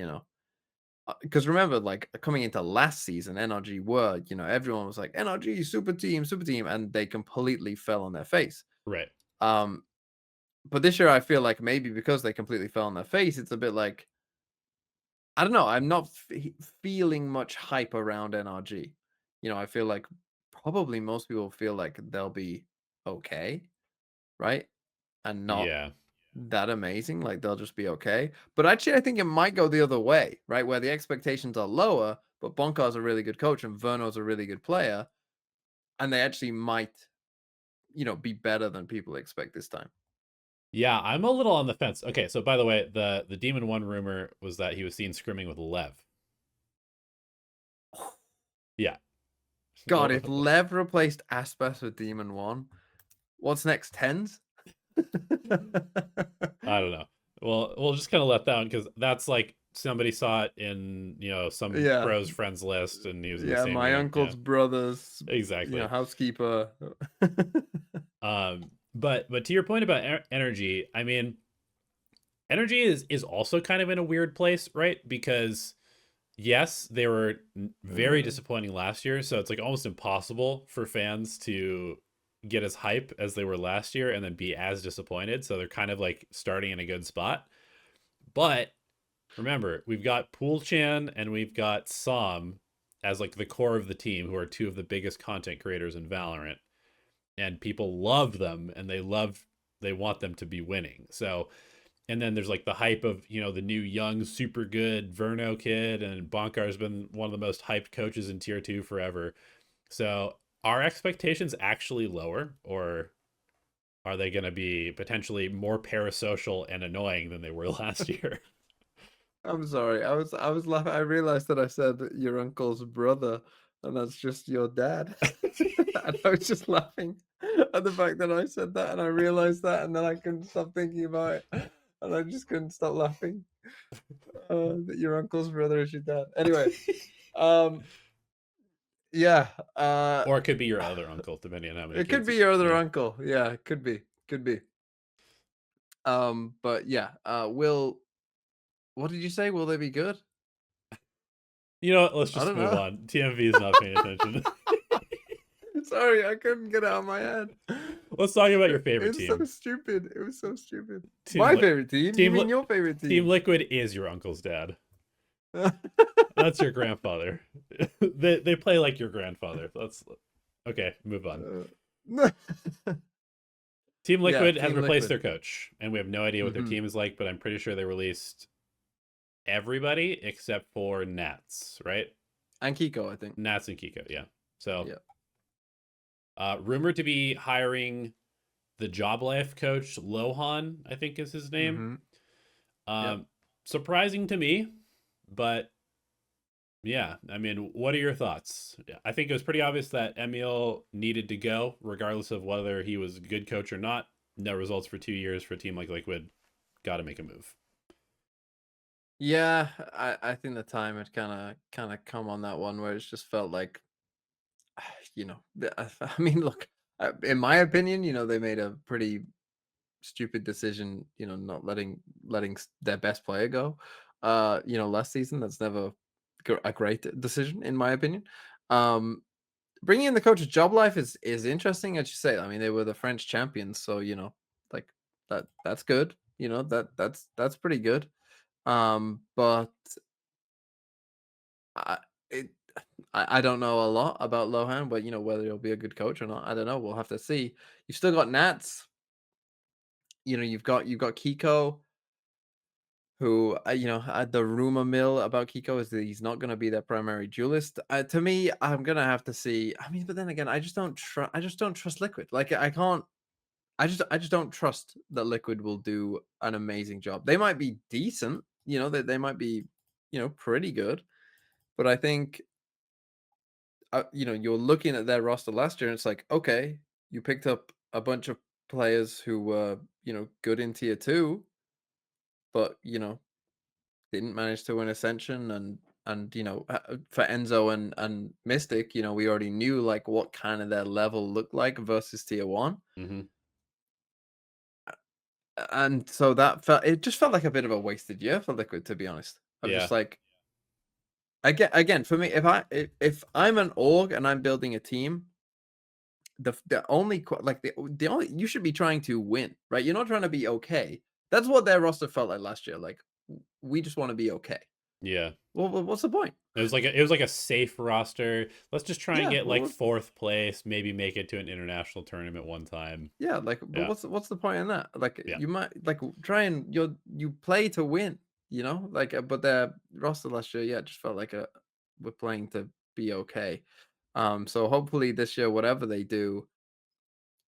because remember, like coming into last season, NRG were, everyone was like NRG super team, and they completely fell on their face. Right. But this year I feel like maybe because they completely fell on their face, it's a bit like, I don't know. I'm not feeling much hype around NRG. I feel like probably most people feel like they'll be okay, right? And not that amazing. Like they'll just be okay. But actually, I think it might go the other way, right? Where the expectations are lower, but Bonkar's a really good coach and Verno's a really good player. And they actually might, be better than people expect this time. Yeah, I'm a little on the fence. Okay, so by the way, the Demon One rumor was that he was seen scrimming with Lev. Yeah. God, if Lev replaced Aspas with Demon One, what's next? Tens? I don't know. Well, we'll just kind of let that one because that's like somebody saw it in some pros friends list, and he was in the same my game. uncle's brother's exactly housekeeper. But to your point about energy, I mean, energy is also kind of in a weird place, right? Because yes, they were very disappointing last year, so it's like almost impossible for fans to get as hype as they were last year and then be as disappointed. So they're kind of like starting in a good spot. But remember, we've got Pool Chan and we've got Som as like the core of the team, who are two of the biggest content creators in Valorant, and people love them and they want them to be winning. So, and then there's like the hype of, the new young, super good Verno kid, and Bonkar's been one of the most hyped coaches in tier 2 forever. So are expectations actually lower, or are they going to be potentially more parasocial and annoying than they were last year? I'm sorry. I was laughing. I realized that I said your uncle's brother, and that's just your dad. And I was just laughing at the fact that I said that, and I realized that, and then I couldn't stop thinking about it, and I just couldn't stop laughing. That your uncle's brother is your dad. Anyway, yeah. Or it could be your other uncle, depending on how many. It could be your other uncle. Yeah, it could be. Could be. But yeah. What did you say? Will they be good? You know what? Let's just move on. TMV is not paying attention. Sorry, I couldn't get it out of my head. Let's talk about your favorite team. It was so stupid. My favorite team? You mean your favorite team? Team Liquid is your uncle's dad. That's your grandfather. They play like your grandfather. Okay, move on. Team Liquid has replaced their coach, and we have no idea what their team is like, but I'm pretty sure they released everybody except for Nats, right? And Kiko, I think. Nats and Kiko, yeah. So, yeah. Rumored to be hiring the Job Life coach, Lohan, I think is his name. Yep. Surprising to me, but yeah, I mean, what are your thoughts? I think it was pretty obvious that Emil needed to go, regardless of whether he was a good coach or not. No results for 2 years for a team like Liquid. Got to make a move. Yeah, I think the time had kind of come on that one where it's just felt like, you know, I mean, look, in my opinion, you know, they made a pretty stupid decision, you know, not letting their best player go. You know, last season, that's never a great decision in my opinion. Bringing in the coach of Job Life is interesting, as you say. I mean, they were the French champions, so you know, like that's good. You know, that's pretty good. But I it I don't know a lot about Lohan, but you know whether he'll be a good coach or not, I don't know. We'll have to see. You've still got Nats. You know, you've got Kiko, who you know the rumor mill about Kiko is that he's not going to be their primary duelist. To me, I'm gonna have to see. I mean, but then again, I just don't trust. I just don't trust Liquid. Like I can't. I just don't trust that Liquid will do an amazing job. They might be decent. You know, they might be, you know, pretty good. But I think you know, you're looking at their roster last year, and it's like, okay, you picked up a bunch of players who were, you know, good in tier 2, but you know, didn't manage to win Ascension, and you know, for Enzo and Mystic, you know, we already knew like what kind of their level looked like versus tier 1, and so it just felt like a bit of a wasted year for Liquid, to be honest. I'm Yeah. just like, again, for me, if I'm an org and I'm building a team, the only like the only you should be trying to win, right? You're not trying to be okay. That's what their roster felt like last year. Like, we just want to be okay. Yeah. Well, what's the point? It was like a safe roster. Let's just try and Yeah, get like 4th place, maybe make it to an international tournament one time. yeah, like, but Yeah. what's the point in that? Like, Yeah. you might like try and you play to win, you know? Like, but their roster last year, yeah, it just felt like we're playing to be okay. So hopefully this year, whatever they do,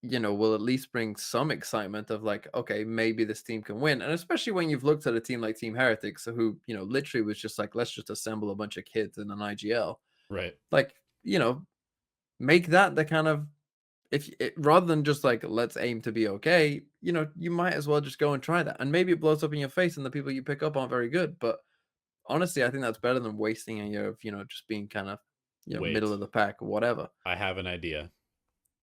you know, will at least bring some excitement of like, okay, maybe this team can win. And especially when you've looked at a team like Team Heretics, who, you know, literally was just like, let's just assemble a bunch of kids in an IGL. Right. Like, you know, make that the kind of, rather than just like, let's aim to be okay, you know, you might as well just go and try that. And maybe it blows up in your face and the people you pick up aren't very good. But honestly, I think that's better than wasting a year of, you know, just being kind of, you know, middle of the pack or whatever. I have an idea.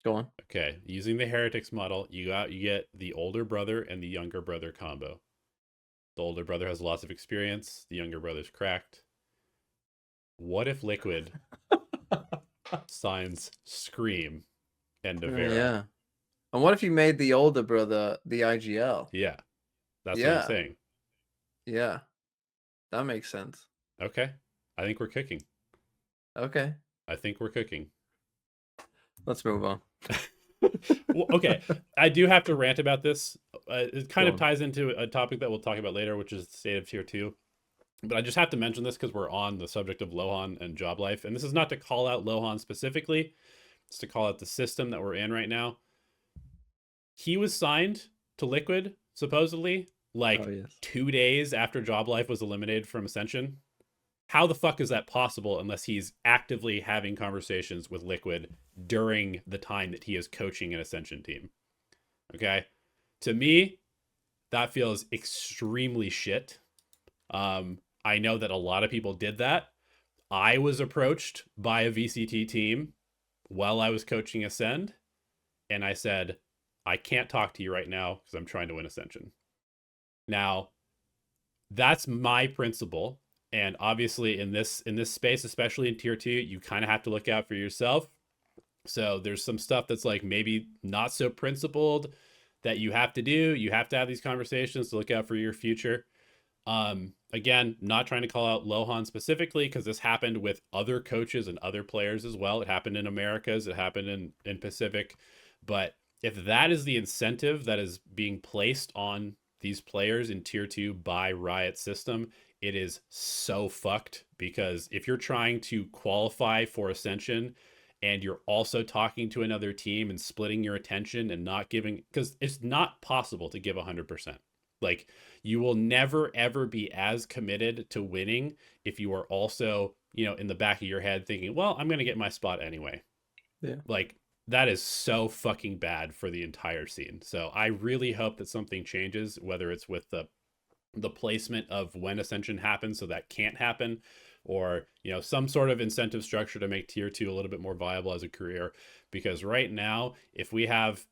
Go on. Okay, using the Heretics model, you get the older brother and the younger brother combo. The older brother has lots of experience. The younger brother's cracked. What if Liquid signs Scream and Navera? Yeah. And what if you made the older brother the IGL? Yeah, that's what I'm saying. Yeah, that makes sense. Okay, I think we're cooking. Okay, I think we're cooking. let's move on. Well, okay, I do have to rant about this. It kind of ties into a topic that we'll talk about later, which is the state of tier 2. But I just have to mention this because we're on the subject of Lohan and job life. And this is not to call out Lohan specifically. It's to call out the system that we're in right now. He was signed to Liquid, supposedly, like 2 days after job life was eliminated from Ascension. How the fuck is that possible unless he's actively having conversations with Liquid during the time that he is coaching an Ascension team? Okay? To me, that feels extremely shit. I know that a lot of people did that. I was approached by a VCT team while I was coaching Ascend, and I said, I can't talk to you right now because I'm trying to win Ascension. Now, that's my principle. And obviously in this space, especially in tier 2, you kind of have to look out for yourself. So there's some stuff that's like maybe not so principled that you have to do. You have to have these conversations to look out for your future. Again, not trying to call out Lohan specifically because this happened with other coaches and other players as well. It happened in Americas. It happened in Pacific. But if that is the incentive that is being placed on these players in tier 2 by Riot system, it is so fucked, because if you're trying to qualify for Ascension and you're also talking to another team and splitting your attention and not giving, because it's not possible to give 100%. Like, you will never ever be as committed to winning if you are also, in the back of your head thinking, well, I'm going to get my spot anyway. Yeah. Like, that is so fucking bad for the entire scene. So I really hope that something changes, whether it's with the placement of when Ascension happens so that can't happen, or some sort of incentive structure to make tier 2 a little bit more viable as a career. Because right now, if we have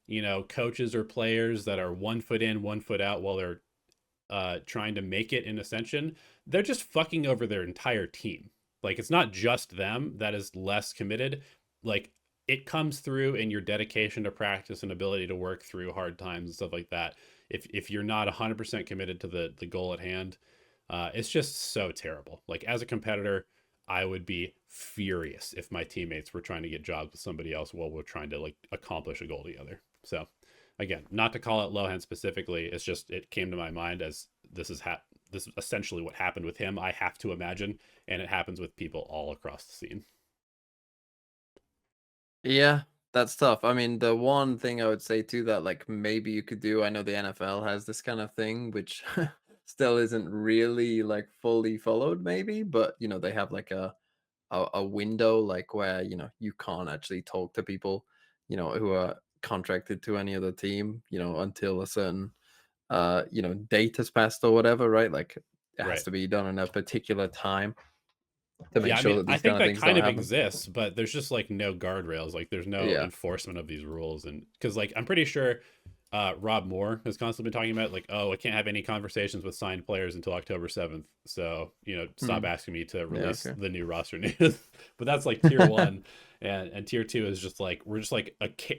coaches or players that are 1 foot in 1 foot out while they're trying to make it in Ascension, they're just fucking over their entire team. Like, it's not just them that is less committed. Like, it comes through in your dedication to practice and ability to work through hard times and stuff like that. If you're not 100% committed to the goal at hand, it's just so terrible. Like, as a competitor, I would be furious if my teammates were trying to get jobs with somebody else while we're trying to like accomplish a goal together. So again, not to call it Lohan specifically, it's just, it came to my mind as this is essentially what happened with him, I have to imagine, and it happens with people all across the scene. Yeah, that's tough. I mean, the one thing I would say too that like maybe you could do, I know the NFL has this kind of thing, which still isn't really like fully followed, maybe, but they have like a window like where you can't actually talk to people who are contracted to any other team until a certain date has passed or whatever, right? Like it has Right. to be done in a particular time to make Yeah, I sure mean, that I these kind think of that things kind don't of happen. exists, but there's just like no guardrails. Like, there's no Yeah. enforcement of these rules. And because like I'm pretty sure Rob Moore has constantly been talking about like, oh, I can't have any conversations with signed players until October 7th. So, stop asking me to Yeah, release okay. the new roster news. But that's like tier 1. And tier 2 is just like, we're just like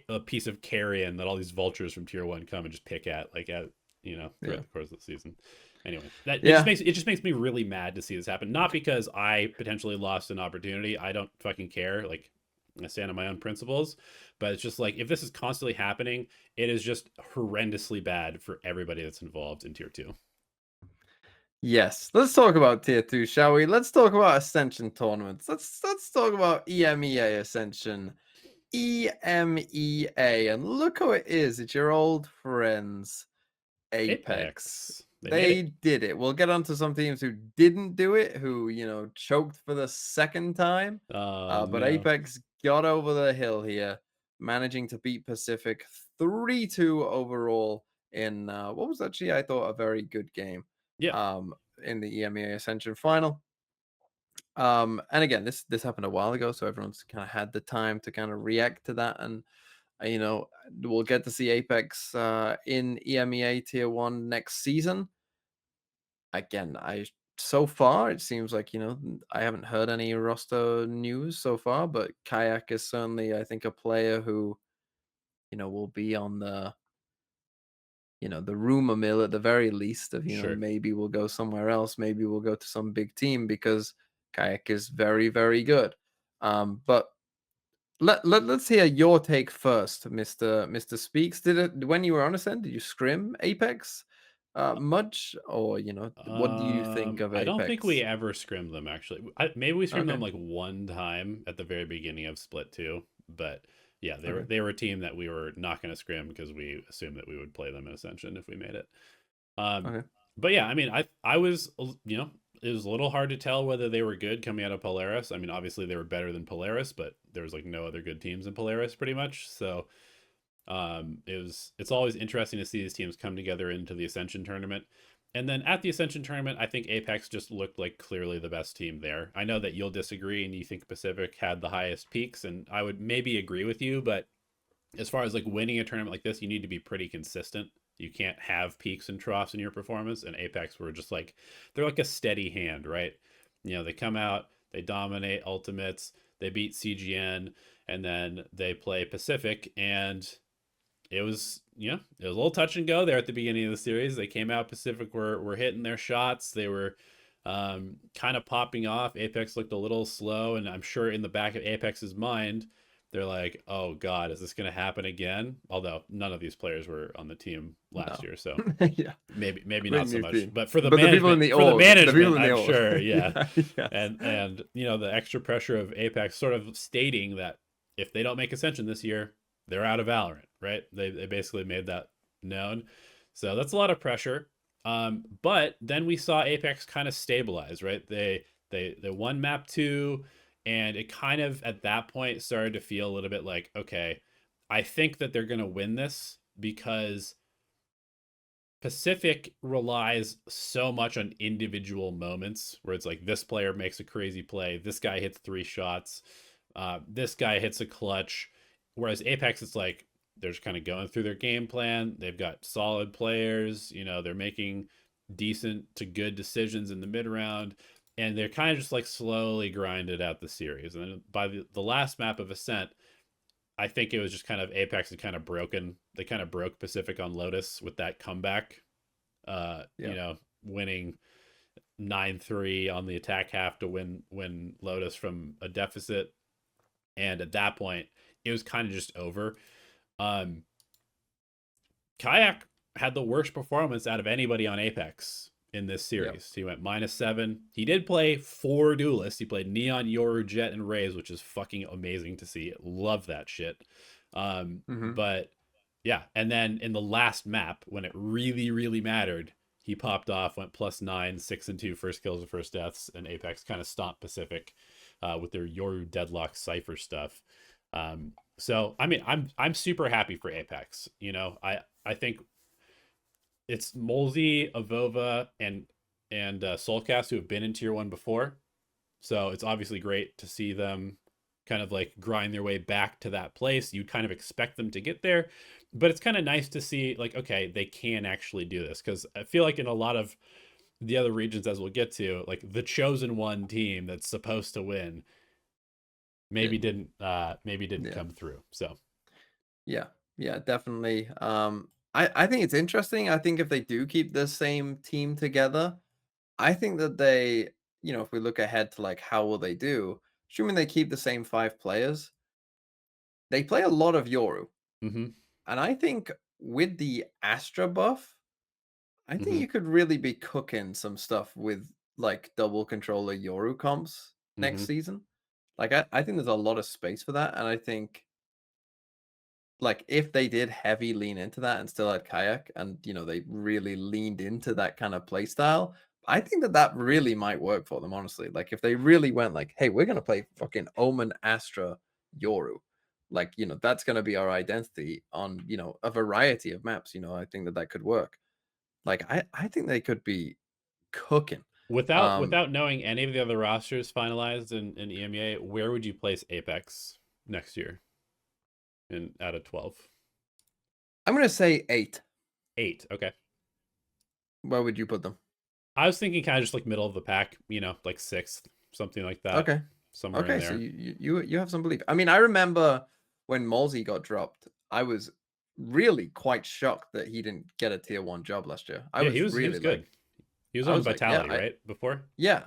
a piece of carrion that all these vultures from tier 1 come and just pick at, like, throughout the course of the season. Anyway, it just makes me really mad to see this happen. Not because I potentially lost an opportunity. I don't fucking care. Like, I stand on my own principles, but it's just like, if this is constantly happening, it is just horrendously bad for everybody that's involved in tier 2. Yes, let's talk about tier 2, shall we? Let's talk about Ascension tournaments. Let's talk about EMEA Ascension. EMEA, and look who it is. It's your old friends, Apeks. They made They it. did it. We'll get onto some teams who didn't do it, who choked for the second time. Oh But no. Apeks got over the hill here, managing to beat Pacific 3-2 overall in what was actually, I thought, a very good game. Yeah. In the EMEA Ascension final. And again, this happened a while ago, so everyone's kind of had the time to kind of react to that, and we'll get to see Apeks in EMEA Tier 1 next season. Again, so far it seems like I haven't heard any roster news so far, but Kayak is certainly, I think, a player who will be on the rumor mill at the very least of Sure. maybe we'll go somewhere else, maybe we'll go to some big team, because Kayak is very, very good. But let's hear your take first, Mr. Speaks. When you were on Ascend, did you scrim Apeks much, or what do you think of I don't think we Apeks? ever scrimmed them, actually. Maybe we scrimmed them Okay. like one time at the very beginning of Split 2, but yeah, Okay. they were a team that we were not going to scrim because we assumed that we would play them in Ascension if we made it. Okay. But yeah, I mean, I was, it was a little hard to tell whether they were good coming out of Polaris. I mean, obviously they were better than Polaris, but there was like no other good teams in Polaris pretty much. So it's always interesting to see these teams come together into the Ascension tournament. And then at the Ascension tournament, I think Apeks just looked like clearly the best team there. I know that you'll disagree and you think Pacific had the highest peaks, and I would maybe agree with you, but as far as like winning a tournament like this, you need to be pretty consistent. You can't have peaks and troughs in your performance. And Apeks were just like, they're like a steady hand, right? They come out, they dominate ultimates, they beat CGN, and then they play Pacific. And it was, it was a little touch and go there at the beginning of the series. They came out, Pacific were hitting their shots. They were kind of popping off. Apeks looked a little slow, and I'm sure in the back of Apex's mind, they're like, oh God, is this going to happen again? Although none of these players were on the team last year, so yeah, maybe great not so new much. team. But for the But the people in management, the org, the people in the I'm org. sure, yeah. Yes. And you know, the extra pressure of Apeks sort of stating that if they don't make Ascension this year, they're out of Valorant, right? They basically made that known. So that's a lot of pressure. But then we saw Apeks kind of stabilize, right? They won map 2, and it kind of at that point started to feel a little bit like, okay, I think that they're going to win this, because Pacific relies so much on individual moments where it's like this player makes a crazy play, this guy hits 3 shots, this guy hits a clutch. Whereas Apeks, it's like they're just kind of going through their game plan. They've got solid players, you know, they're making decent to good decisions in the mid round, and they're kind of just like slowly grinded out the series. And then by the last map of Ascent, I think it was just kind of Apeks had kind of broken. They kind of broke Pacific on Lotus with that comeback. You know, winning 9-3 on the attack half to win Lotus from a deficit. And at that point, it was kind of just over. Kayak had the worst performance out of anybody on Apeks in this series. He went -7. He did play 4 duelists. He played Neon, Yoru, Jet, and Raze, which is fucking amazing to see. Love that shit. But yeah, and then in the last map, when it really, really mattered, he popped off, went +9, 6-2 first kills and first deaths, and Apeks kind of stomped Pacific with their Yoru deadlock Cypher stuff. So I mean, I'm super happy for Apeks. You know, I think it's Molzy, Avova, and Soulcast who have been in tier 1 before. So it's obviously great to see them kind of like grind their way back to that place. You kind of expect them to get there, but it's kind of nice to see like, okay, they can actually do this. Because I feel like in a lot of the other regions, as we'll get to, like the chosen one team that's supposed to win maybe didn't come through. So yeah, definitely. I think it's interesting. I think if they do keep the same team together, I think that they, you know, if we look ahead to like how will they do, assuming they keep the same 5 players, they play a lot of Yoru. And I think with the Astra buff, I think you could really be cooking some stuff with like double controller Yoru comps next season. Like I think there's a lot of space for that, and I think like if they did heavy lean into that and still had Kayak, and you know they really leaned into that kind of play style, I think that that really might work for them, honestly. Like if they really went like, hey, we're gonna play fucking Omen, Astra, Yoru, like, you know, that's gonna be our identity on, you know, a variety of maps. You know, I think that that could work. Like I think they could be cooking. without knowing any of the other rosters finalized in EMEA, where would you place Apeks next year in out of 12? I'm gonna say 8. 8, okay. Where would you put them? I was thinking kind of just like middle of the pack, you know, like 6th, something like that. Okay. Somewhere in there. So you have some belief. I mean, I remember when Molzy got dropped, I was really quite shocked that he didn't get a tier 1 job last year. He was good. Like, he was on Vitality, right? Before? Yeah.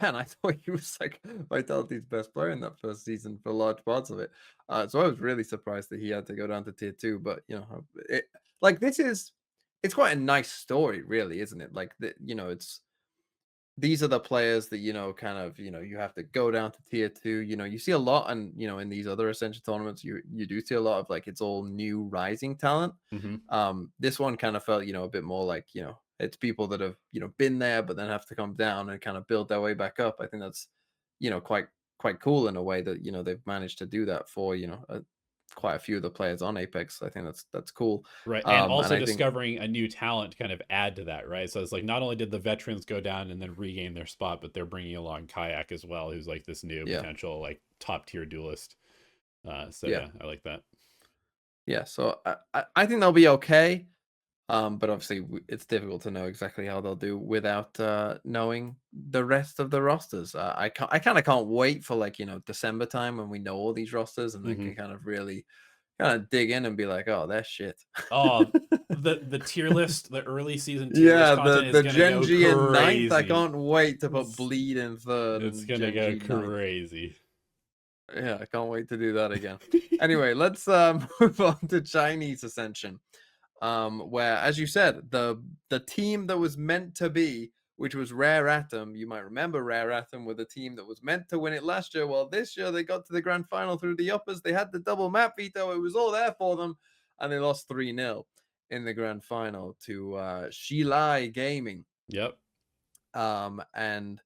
And I thought he was like Vitality's best player in that first season for large parts of it. So I was really surprised that he had to go down to tier 2. But you know, it's quite a nice story, really, isn't it? Like you know, these are the players that, you know, kind of, you know, you have to go down to tier 2. You know, you see a lot, and you know, in these other Ascension tournaments, you do see a lot of like it's all new rising talent. This one kind of felt, you know, a bit more like, you know, it's people that have, you know, been there but then have to come down and kind of build their way back up. I think that's, you know, quite cool in a way that, you know, they've managed to do that for, you know, quite a few of the players on Apeks. I think that's cool. Right. And also discovering a new talent to kind of add to that, right? So it's like not only did the veterans go down and then regain their spot, but they're bringing along Kayak as well, who's like this new potential like top tier duelist. So yeah, I like that. Yeah, so I think they'll be okay. But obviously it's difficult to know exactly how they'll do without knowing the rest of the rosters. I kind of can't wait for like, you know, December time when we know all these rosters and then can kind of really kind of dig in and be like, oh, that's shit. Oh, the tier list, the early season tier list content the is gonna Gen G go in crazy. 9th. I can't wait to put Bleed in 3rd. It's gonna go crazy. Yeah, I can't wait to do that again. Anyway, let's move on to Chinese Ascension. Where, as you said, the team that was meant to be, which was Rare Atom, you might remember Rare Atom were the team that was meant to win it last year. Well, this year they got to the grand final through the uppers. They had the double map veto. It was all there for them, and they lost 3-0 in the grand final to Shilai Gaming. Yep. And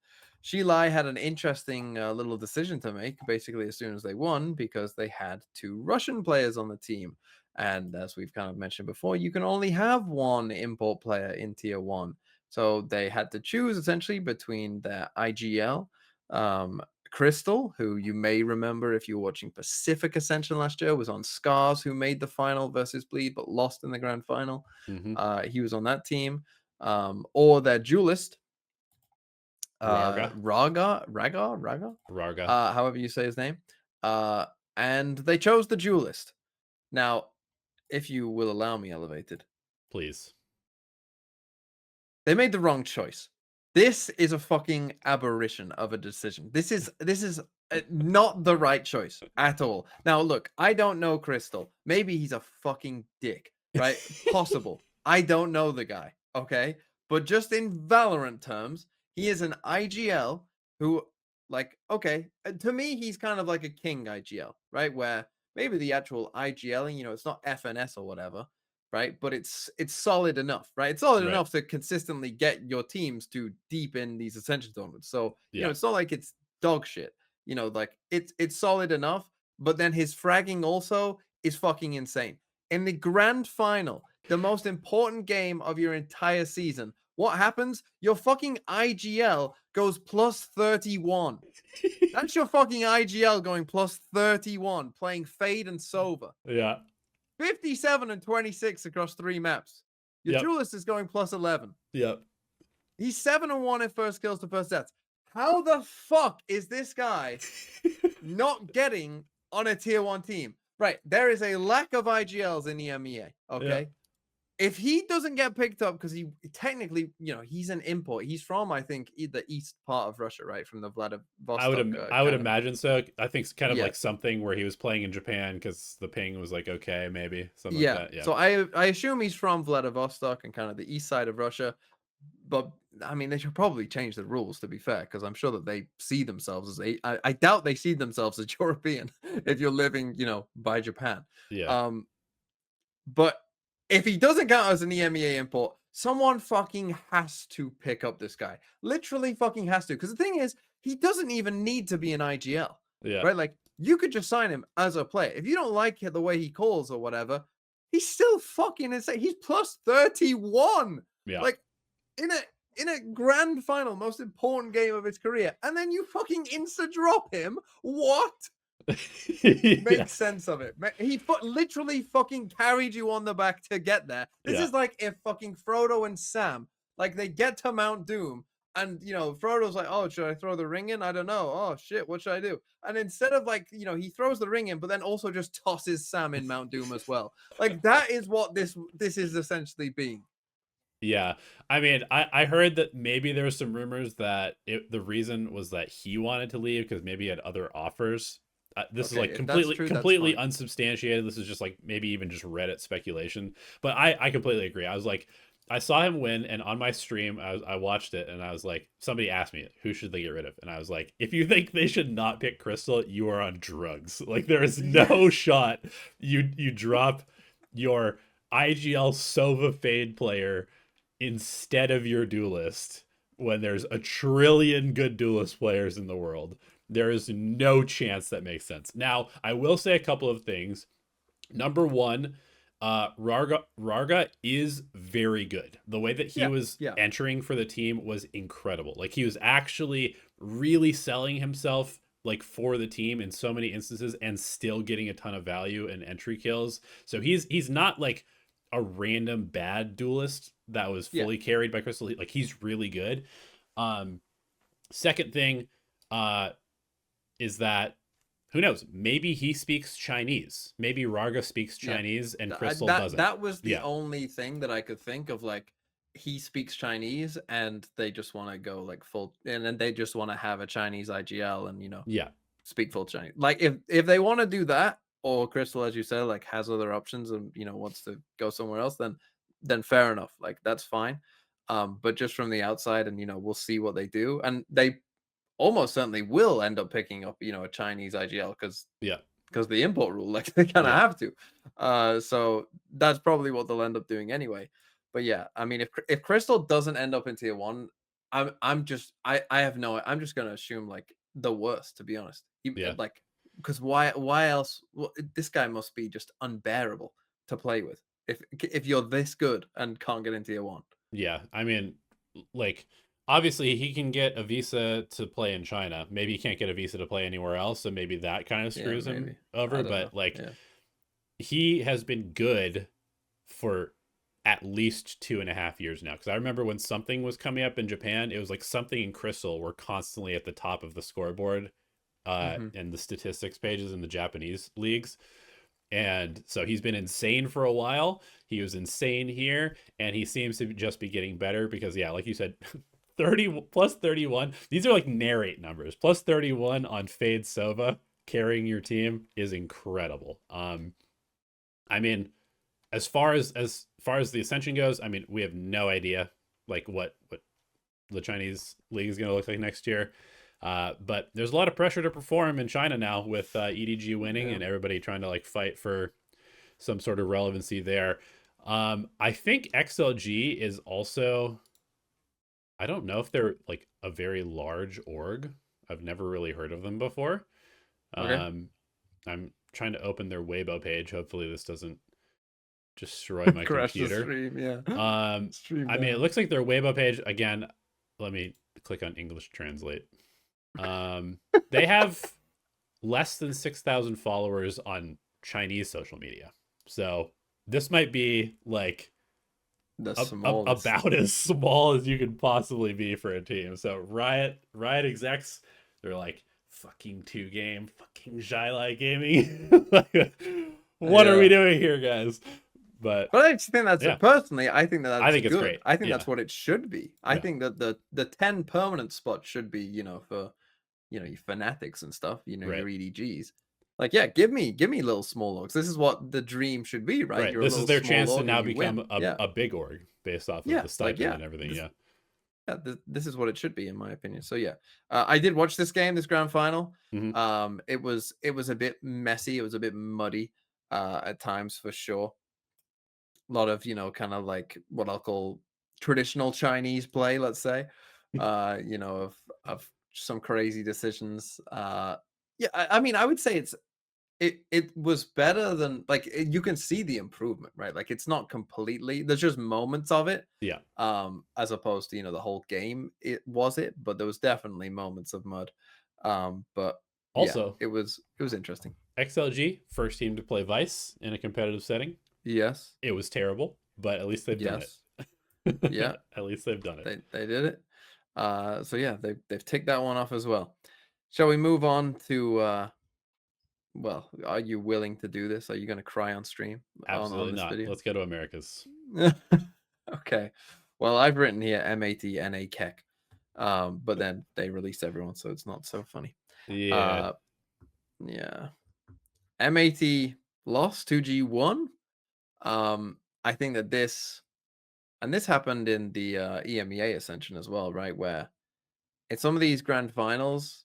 Shilai had an interesting little decision to make basically as soon as they won, because they had 2 Russian players on the team. And as we've kind of mentioned before, you can only have 1 import player in tier 1. So they had to choose essentially between their IGL, Crystal, who you may remember if you were watching Pacific Ascension last year, was on Scars, who made the final versus Bleed but lost in the grand final. Mm-hmm. He was on that team. Or their Duelist, Raga. Raga, however you say his name. And they chose the Duelist. Now, if you will allow me, Elevated, Please. they made the wrong choice. This is a fucking aberration of a decision. This is not the right choice at all. Now, look, I don't know Crystal. Maybe he's a fucking dick, right? Possible. I don't know the guy, okay? But just in Valorant terms, he is an IGL who, like, okay, to me, he's kind of like a king IGL, right? Where maybe the actual IGLing, it's not FNS or whatever, right? But it's solid enough, right? It's solid Right. enough to consistently get your teams to deep in these Ascension tournaments. So, Yeah. it's not like it's dog shit. Like it's solid enough, but then his fragging also is fucking insane. In the grand final, the most important game of your entire season, what happens? Your fucking IGL goes plus 31. That's your fucking IGL going plus 31, playing Fade and Sova. Yeah. 57 and 26 across 3 maps. Your Duelist is going plus 11. Yep. He's 7 and 1 in first kills to first deaths. How the fuck is this guy not getting on a tier 1 team? Right, there is a lack of IGLs in EMEA, okay? Yep. If he doesn't get picked up, because he technically, he's an import. He's from, I think, the east part of Russia, right? From the Vladivostok. I would imagine so. I think it's kind of like something where he was playing in Japan because the ping was like okay, maybe something like that. Yeah. So I assume he's from Vladivostok and kind of the east side of Russia. But I mean, they should probably change the rules, to be fair, because I'm sure that they see themselves as I doubt they see themselves as European if you're living, by Japan. Yeah. But if he doesn't count as an EMEA import, someone fucking has to pick up this guy. Literally fucking has to. Because the thing is, he doesn't even need to be an IGL. Yeah. Right? Like, you could just sign him as a player. If you don't like the way he calls or whatever, he's still fucking insane. He's plus 31. Yeah. Like, in a grand final, most important game of his career, and then you fucking insta drop him. What? Make sense of it. He literally fucking carried you on the back to get there. This is like if fucking Frodo and Sam, like, they get to Mount Doom, and Frodo's like, oh, should I throw the ring in? I don't know. Oh shit, what should I do? And instead of, like, he throws the ring in, but then also just tosses Sam in Mount Doom as well. Like, that is what this is essentially being. Yeah. I mean, I heard that maybe there were some rumors that the reason was that he wanted to leave because maybe he had other offers. This is like completely unsubstantiated. This is just like maybe even just Reddit speculation. But I completely agree. I was like, I saw him win, and on my stream, I watched it, and I was like, somebody asked me, who should they get rid of? And I was like, if you think they should not pick Crystal, you are on drugs. Like, there is no shot you drop your IGL Sova Fade player instead of your Duelist when there's a trillion good Duelist players in the world. There is no chance that makes sense. Now, I will say a couple of things. Number one, Rarga is very good. The way that he was entering for the team was incredible. Like, he was actually really selling himself, like, for the team in so many instances and still getting a ton of value and entry kills. So he's not like a random bad Duelist that was fully carried by Crystal. Like, he's really good. Second thing, is that, who knows? Maybe he speaks Chinese. Maybe Rarga speaks Chinese and Crystal doesn't. That was the only thing that I could think of. Like, he speaks Chinese and they just want to go like full, and then they just want to have a Chinese IGL and speak full Chinese. Like if they want to do that, or Crystal, as you said, like has other options and wants to go somewhere else, then fair enough. Like that's fine. But just from the outside, and we'll see what they do, and they almost certainly will end up picking up a Chinese IGL because the import rule, like they kind of have to. So that's probably what they'll end up doing anyway. But yeah, I mean, if Crystal doesn't end up in tier 1, I'm just gonna assume like the worst, to be honest. Like, because why else? Well, this guy must be just unbearable to play with if you're this good and can't get into tier 1. Yeah, I mean, like, obviously he can get a visa to play in China. Maybe he can't get a visa to play anywhere else, so maybe that kind of screws him over. But like, he has been good for at least 2.5 years now. Because I remember when something was coming up in Japan, it was like something in Crystal were constantly at the top of the scoreboard, and the statistics pages in the Japanese leagues. And so he's been insane for a while. He was insane here, and he seems to just be getting better because, yeah, like you said, 30 plus 31. These are like narrate numbers. Plus 31 on Fade Sova carrying your team is incredible. I mean, as far as the Ascension goes, I mean, we have no idea like what the Chinese league is going to look like next year. But there's a lot of pressure to perform in China now with EDG winning and everybody trying to like fight for some sort of relevancy there. I think XLG is also, I don't know if they're like a very large org. I've never really heard of them before. I'm trying to open their Weibo page. Hopefully this doesn't destroy my computer. The stream, I mean, it looks like their Weibo page again. Let me click on English translate. They have less than 6,000 followers on Chinese social media. So this might be like about as small as you could possibly be for a team. So Riot execs, they're like, fucking 2-game, fucking Jai Gaming. What are we doing here, guys? But I just think that's personally, I think that's it's good. Great. I think that's what it should be. I think that the 10 permanent spot should be, for your fanatics and stuff, your EDGs. Like, give me little small orgs. This is what the dream should be, right? This is their chance to now become a big org based off of the stipend and everything. This is what it should be, in my opinion. So I did watch this grand final. It was a bit messy. It was a bit muddy at times, for sure. A lot of kind of like what I'll call traditional Chinese play, let's say. Of some crazy decisions. I mean, I would say it was better than, like, you can see the improvement, right? Like, it's not completely, there's just moments of it, as opposed to the whole game but there was definitely moments of mud. But also it was interesting. XLG, first team to play Vice in a competitive setting. Yes, it was terrible, but at least they've done it. At least they've done it. They did it. So they've ticked that one off as well. Shall we move on to well, are you willing to do this? Are you going to cry on stream? Absolutely not. Video? Let's go to Americas. Okay. Well, I've written here MAT NA Keck. But then they released everyone, so it's not so funny. Yeah. MAT lost 2G1. I think that this happened in the EMEA Ascension as well, right? Where in some of these grand finals,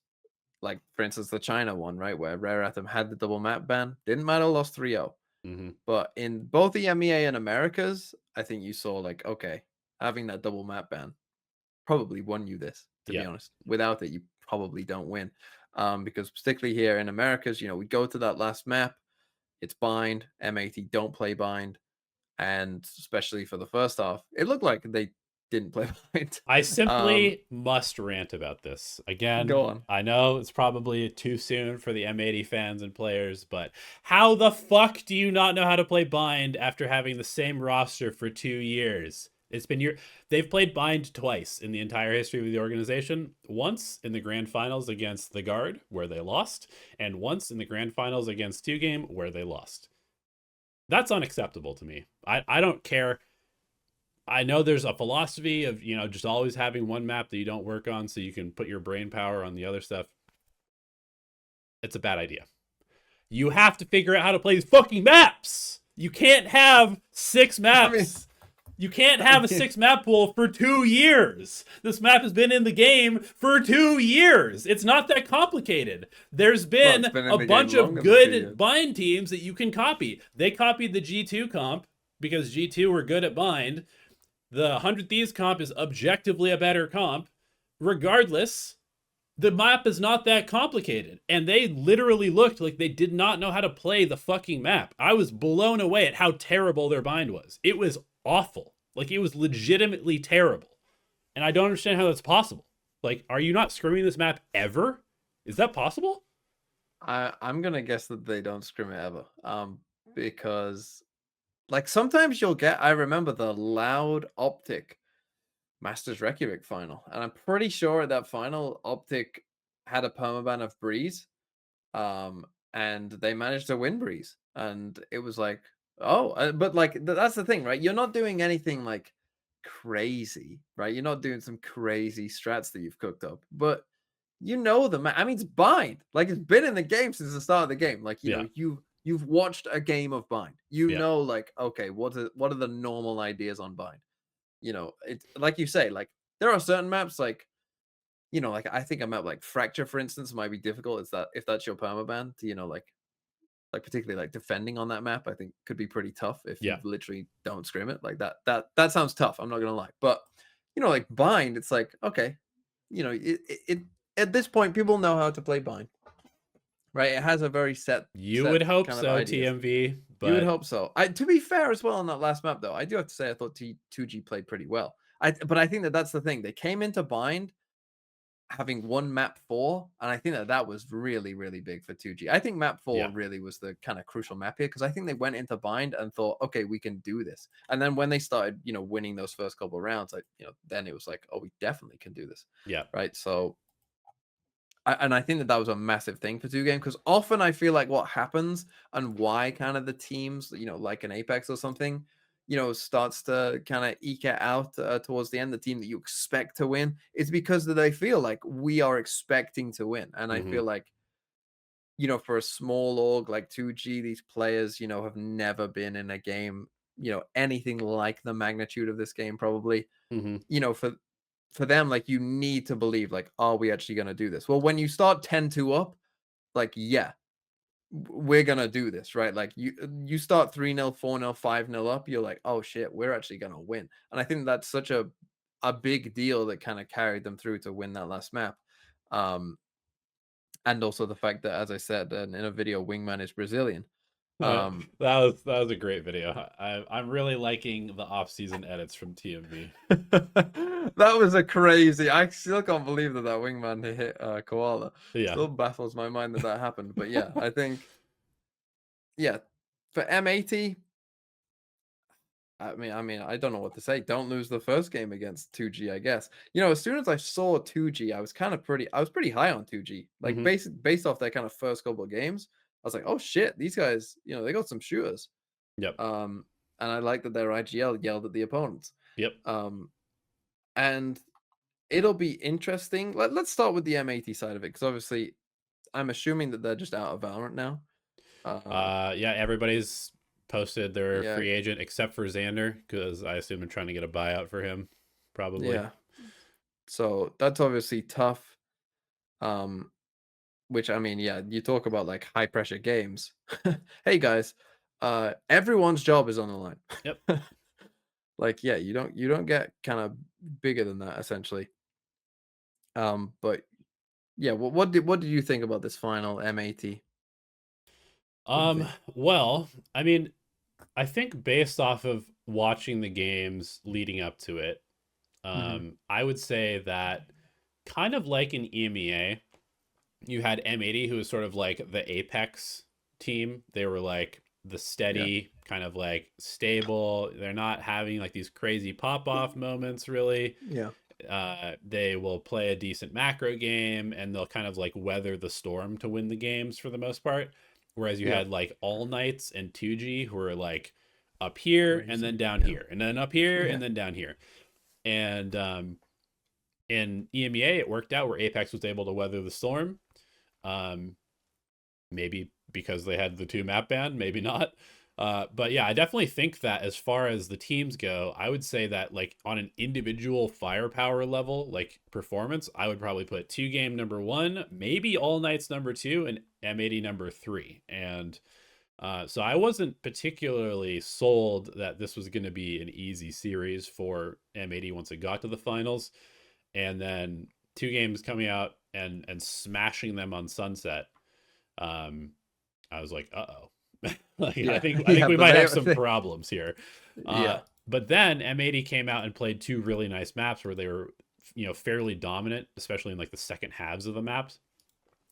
like for instance the China one, right, where Rare Atom had the double map ban, didn't matter, lost 3-0. But in both the EMEA and Americas, I think you saw like, okay, having that double map ban probably won you this, to be honest. Without it, you probably don't win. Because particularly here in Americas, we go to that last map, it's bind, MAT don't play bind. And especially for the first half, it looked like they didn't play bind. I simply must rant about this. Again, go on. I know it's probably too soon for the M80 fans and players, but how the fuck do you not know how to play bind after having the same roster for 2 years? It's been they've played bind twice in the entire history of the organization. Once in the grand finals against the Guard, where they lost, and once in the grand finals against 2-game, where they lost. That's unacceptable to me. I don't care. I know there's a philosophy of, just always having one map that you don't work on so you can put your brain power on the other stuff. it's a bad idea. You have to figure out how to play these fucking maps. You can't have 6 maps. You can't have a 6 map pool for 2 years. This map has been in the game for 2 years. It's not that complicated. There's been a bunch of good bind teams that you can copy. They copied the G2 comp because G2 were good at bind. The 100 Thieves comp is objectively a better comp. Regardless, the map is not that complicated. And they literally looked like they did not know how to play the fucking map. I was blown away at how terrible their bind was. It was awful. Like, it was legitimately terrible. And I don't understand how that's possible. Like, are you not scrimming this map ever? Is that possible? I'm gonna guess that they don't scrim it ever. Because like sometimes you'll get, I remember the Loud Optic Masters Reykjavik final, and I'm pretty sure at that final Optic had a permaban of Breeze. And they managed to win Breeze. And it was like, oh, but like that's the thing, right? You're not doing anything like crazy, right? You're not doing some crazy strats that you've cooked up, but you know them. I mean, it's bind. Like, it's been in the game since the start of the game. Like, you know, you've watched a game of bind. You know, like, okay, what are the normal ideas on bind? You know, it's like you say, like there are certain maps, like, you know, like I think a map like Fracture, for instance, might be difficult. Is that if that's your permaban, to, you know, like particularly like defending on that map, I think could be pretty tough if you literally don't scrim it. Like that sounds tough. I'm not gonna lie, but you know, like bind, it's like, okay, you know, it at this point people know how to play bind, right? It has a very set. You would hope so, TMV. But you would hope so. To be fair as well on that last map, though, I do have to say I thought 2G played pretty well. But I think that's the thing. They came into bind having won map 4, and I think that was really, really big for 2G. I think map 4 really was the kind of crucial map here, because I think they went into bind and thought, okay, we can do this. And then when they started, you know, winning those first couple of rounds, like, you know, then it was like, oh, we definitely can do this. Yeah. Right. So I think that was a massive thing for 2Game, because often I feel like what happens and why kind of the teams, you know, like an Apeks or something, you know, starts to kind of eke it out towards the end, the team that you expect to win, is because they feel like we are expecting to win. And I feel like, you know, for a small org like 2G, these players, you know, have never been in a game, you know, anything like the magnitude of this game, probably. You know, for them, like, you need to believe, like, are we actually going to do this? Well, when you start 10-2 up, like, yeah, we're going to do this, right? Like, you start 3-0, 4-0, 5-0 up, you're like, oh shit, we're actually going to win. And I think that's such a big deal that kind of carried them through to win that last map. And also the fact that, as I said in a video, Wingman is Brazilian. That was a great video. I'm really liking the off-season edits from TMV. That was a crazy. I still can't believe that Wingman hit Koala. Yeah, still baffles my mind that happened. But yeah, I think, yeah, for M80, I mean, I don't know what to say. Don't lose the first game against 2G, I guess. You know, as soon as I saw 2G, I was pretty high on 2G. Like, based off their kind of first couple of games, I was like, oh shit, these guys, you know, they got some shooters. Yep. And I like that their IGL yelled at the opponents. Yep. And it'll be interesting. Let's start with the M80 side of it, because obviously I'm assuming that they're just out of Valorant now. Yeah, everybody's posted their free agent except for Xander, because I assume they're trying to get a buyout for him, probably. Yeah. So that's obviously tough. Which, I mean, yeah, you talk about like high pressure games. Hey guys, everyone's job is on the line. Yep. Like, yeah, you don't get kind of bigger than that, essentially. But yeah, what did you think about this final M80? Well, I mean, I think based off of watching the games leading up to it, I would say that kind of like in EMEA, you had M80, who was sort of like the Apeks team. They were like the steady, kind of like stable. They're not having like these crazy pop-off moments, really. Yeah. They will play a decent macro game, and they'll kind of like weather the storm to win the games for the most part. Whereas you had like All Knights and 2G, who were like up here and then down here, and then up here and then down here. And in EMEA, it worked out where Apeks was able to weather the storm. Maybe because they had the 2 map ban, maybe not. But yeah, I definitely think that as far as the teams go, I would say that like on an individual firepower level, like performance, I would probably put 2Game number 1, maybe All Knights number 2, and M80 number 3. And so I wasn't particularly sold that this was going to be an easy series for M80 once it got to the finals. And then 2 games coming out and smashing them on Sunset. I was like, uh-oh. Like, Yeah. I think Yeah, we but might have some problems here. yeah. But then M80 came out and played 2 really nice maps where they were, fairly dominant, especially in like the second halves of the maps.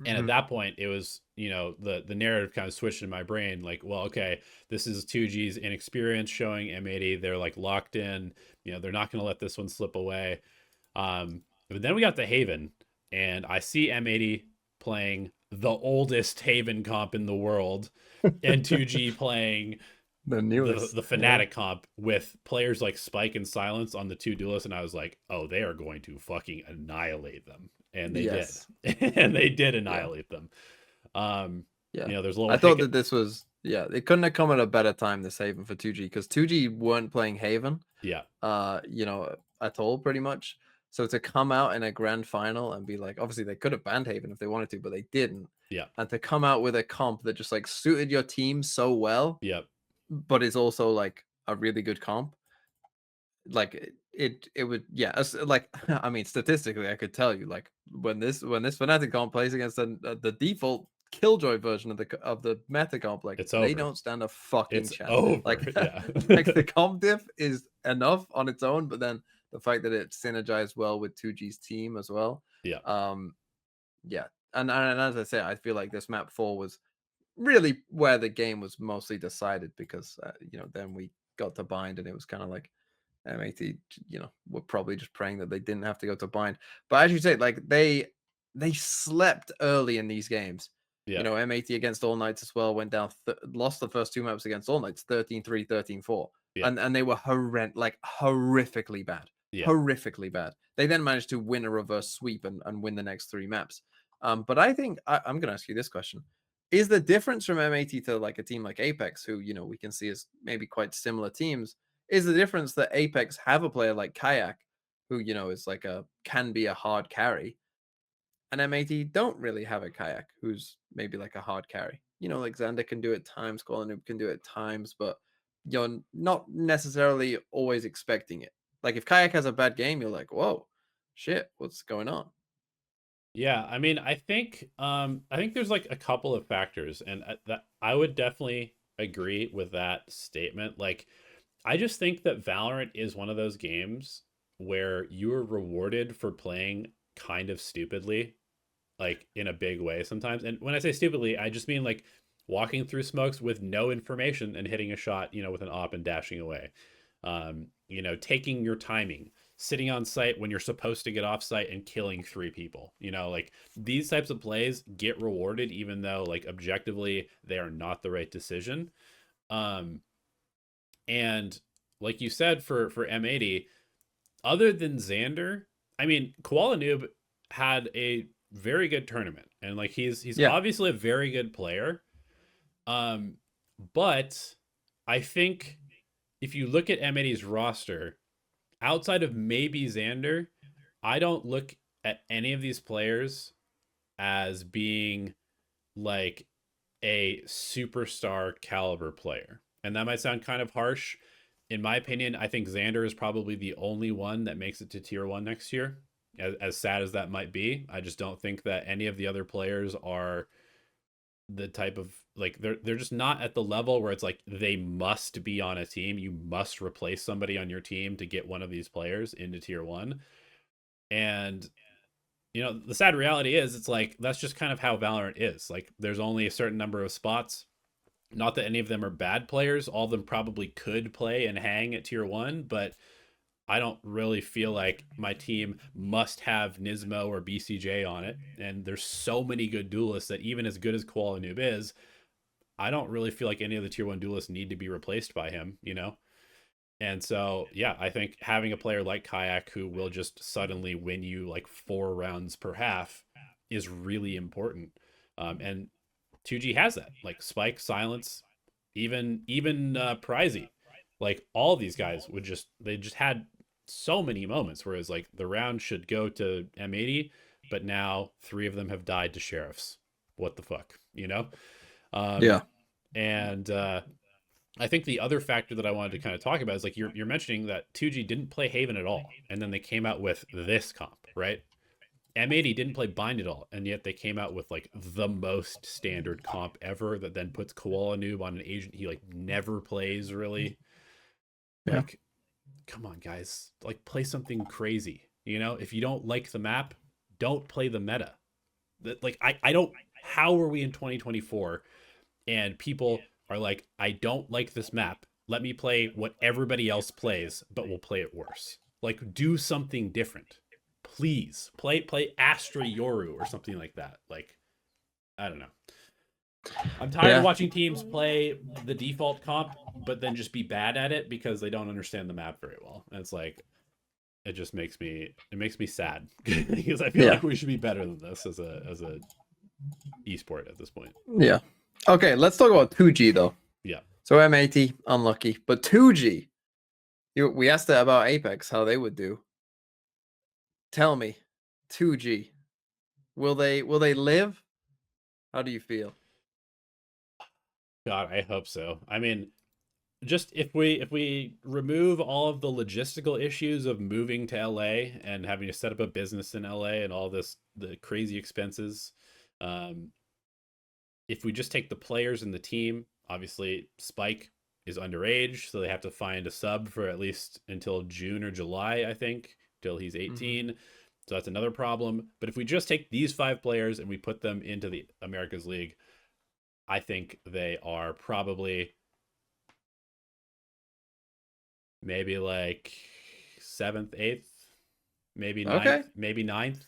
And at that point, it was, the narrative kind of switched in my brain. Like, well, okay, this is 2G's inexperience showing M80. They're like locked in. They're not going to let this one slip away. But then we got the Haven, and I see M80 playing the oldest Haven comp in the world, and 2G playing The newest. the Fnatic comp with players like Spike and Silence on the 2 duelists, and I was like, oh, they are going to fucking annihilate them. And they did. And they did annihilate them. Yeah. There's a little I thought that this was it couldn't have come at a better time, this Haven for 2G, because 2G weren't playing Haven. Yeah. At all, pretty much. So to come out in a grand final and be like, obviously they could have banned Haven if they wanted to, but they didn't. Yeah. And to come out with a comp that just like suited your team so well. Yep. But it's also like a really good comp. Like it would, like, I mean, statistically, I could tell you, like, when this Fnatic comp plays against the default Killjoy version of the meta comp, like, it's they over. don't stand a fucking chance. Over. Like, Yeah. like the comp diff is enough on its own, but then the fact that it synergized well with 2G's team as well. Yeah. Yeah. And as I say, I feel like this map 4 was really where the game was mostly decided, because then we got to bind, and it was kind of like M80, were probably just praying that they didn't have to go to bind. But as you say, like, they slept early in these games. Yeah. M80 against All Knights as well went down, lost the first 2 maps against All Knights, 13-3, 13-4. Yeah. And they were horrifically bad. Yeah. Horrifically bad. They then managed to win a reverse sweep and win the next 3 maps. But I think I'm going to ask you this question. Is the difference from M80 to like a team like Apeks, who, we can see as maybe quite similar teams, is the difference that Apeks have a player like Kayak, who, is like can be a hard carry, and M80 don't really have a Kayak who's maybe like a hard carry. Like Xander can do it at times, Noob can do it at times, but you're not necessarily always expecting it. Like if Kayak has a bad game, you're like, whoa, shit, what's going on? Yeah, I mean, I think there's like a couple of factors, and that I would definitely agree with that statement. Like, I just think that Valorant is one of those games where you are rewarded for playing kind of stupidly, like in a big way sometimes. And when I say stupidly, I just mean like walking through smokes with no information and hitting a shot, with an op and dashing away. Taking your timing, sitting on site when you're supposed to get off site and killing 3 people. Like these types of plays get rewarded, even though like objectively they are not the right decision. And like you said, for M80, other than Xander, I mean, Koala Noob had a very good tournament, and like he's obviously a very good player. But I think if you look at M80's roster, outside of maybe Xander, I don't look at any of these players as being like a superstar caliber player. And that might sound kind of harsh. In my opinion, I think Xander is probably the only one that makes it to tier 1 next year. As sad as that might be, I just don't think that any of the other players are the type of, like, they're just not at the level where it's like they must be on a team. You must replace somebody on your team to get one of these players into tier 1. And the sad reality is, it's like that's just kind of how Valorant is. Like, there's only a certain number of spots. Not that any of them are bad players. All of them probably could play and hang at tier 1, but I don't really feel like my team must have Nismo or BCJ on it. And there's so many good duelists that even as good as Koala Noob is, I don't really feel like any of the tier 1 duelists need to be replaced by him, And so, yeah, I think having a player like Kayak who will just suddenly win you like 4 rounds per half is really important. And 2G has that. Like Spike, Silence, even Prizey. Like all these guys they just had so many moments, whereas like the round should go to M80, but now 3 of them have died to sheriffs. What the fuck, you know? Yeah. And I think the other factor that I wanted to kind of talk about is like you're mentioning that 2G didn't play Haven at all, and then they came out with this comp, right? M80 didn't play Bind at all, and yet they came out with like the most standard comp ever that then puts Koala Noob on an agent he like never plays really. Yeah. Like, come on, guys. Like, play something crazy. You know, if you don't like the map, don't play the meta. Like, I don't. How are we in 2024 and people are like, I don't like this map. Let me play what everybody else plays, but we'll play it worse. Like, do something different. Please play Astra Yoru or something like that. Like, I don't know. I'm tired of watching teams play the default comp, but then just be bad at it because they don't understand the map very well. And it's like, it just makes me sad because I feel like we should be better than this as a esport at this point. Yeah. Okay, let's talk about 2G though. Yeah. So M80 unlucky, but 2G. We asked about Apeks how they would do. Tell me, 2G, will they live? How do you feel? God, I hope so. I mean, just if we remove all of the logistical issues of moving to LA and having to set up a business in LA and all the crazy expenses, if we just take the players and the team, obviously Spike is underage, so they have to find a sub for at least until June or July, I think, till he's 18. Mm-hmm. So that's another problem. But if we just take these 5 players and we put them into the Americas League, I think they are probably maybe like 7th, 8th, maybe 9th, maybe 9th.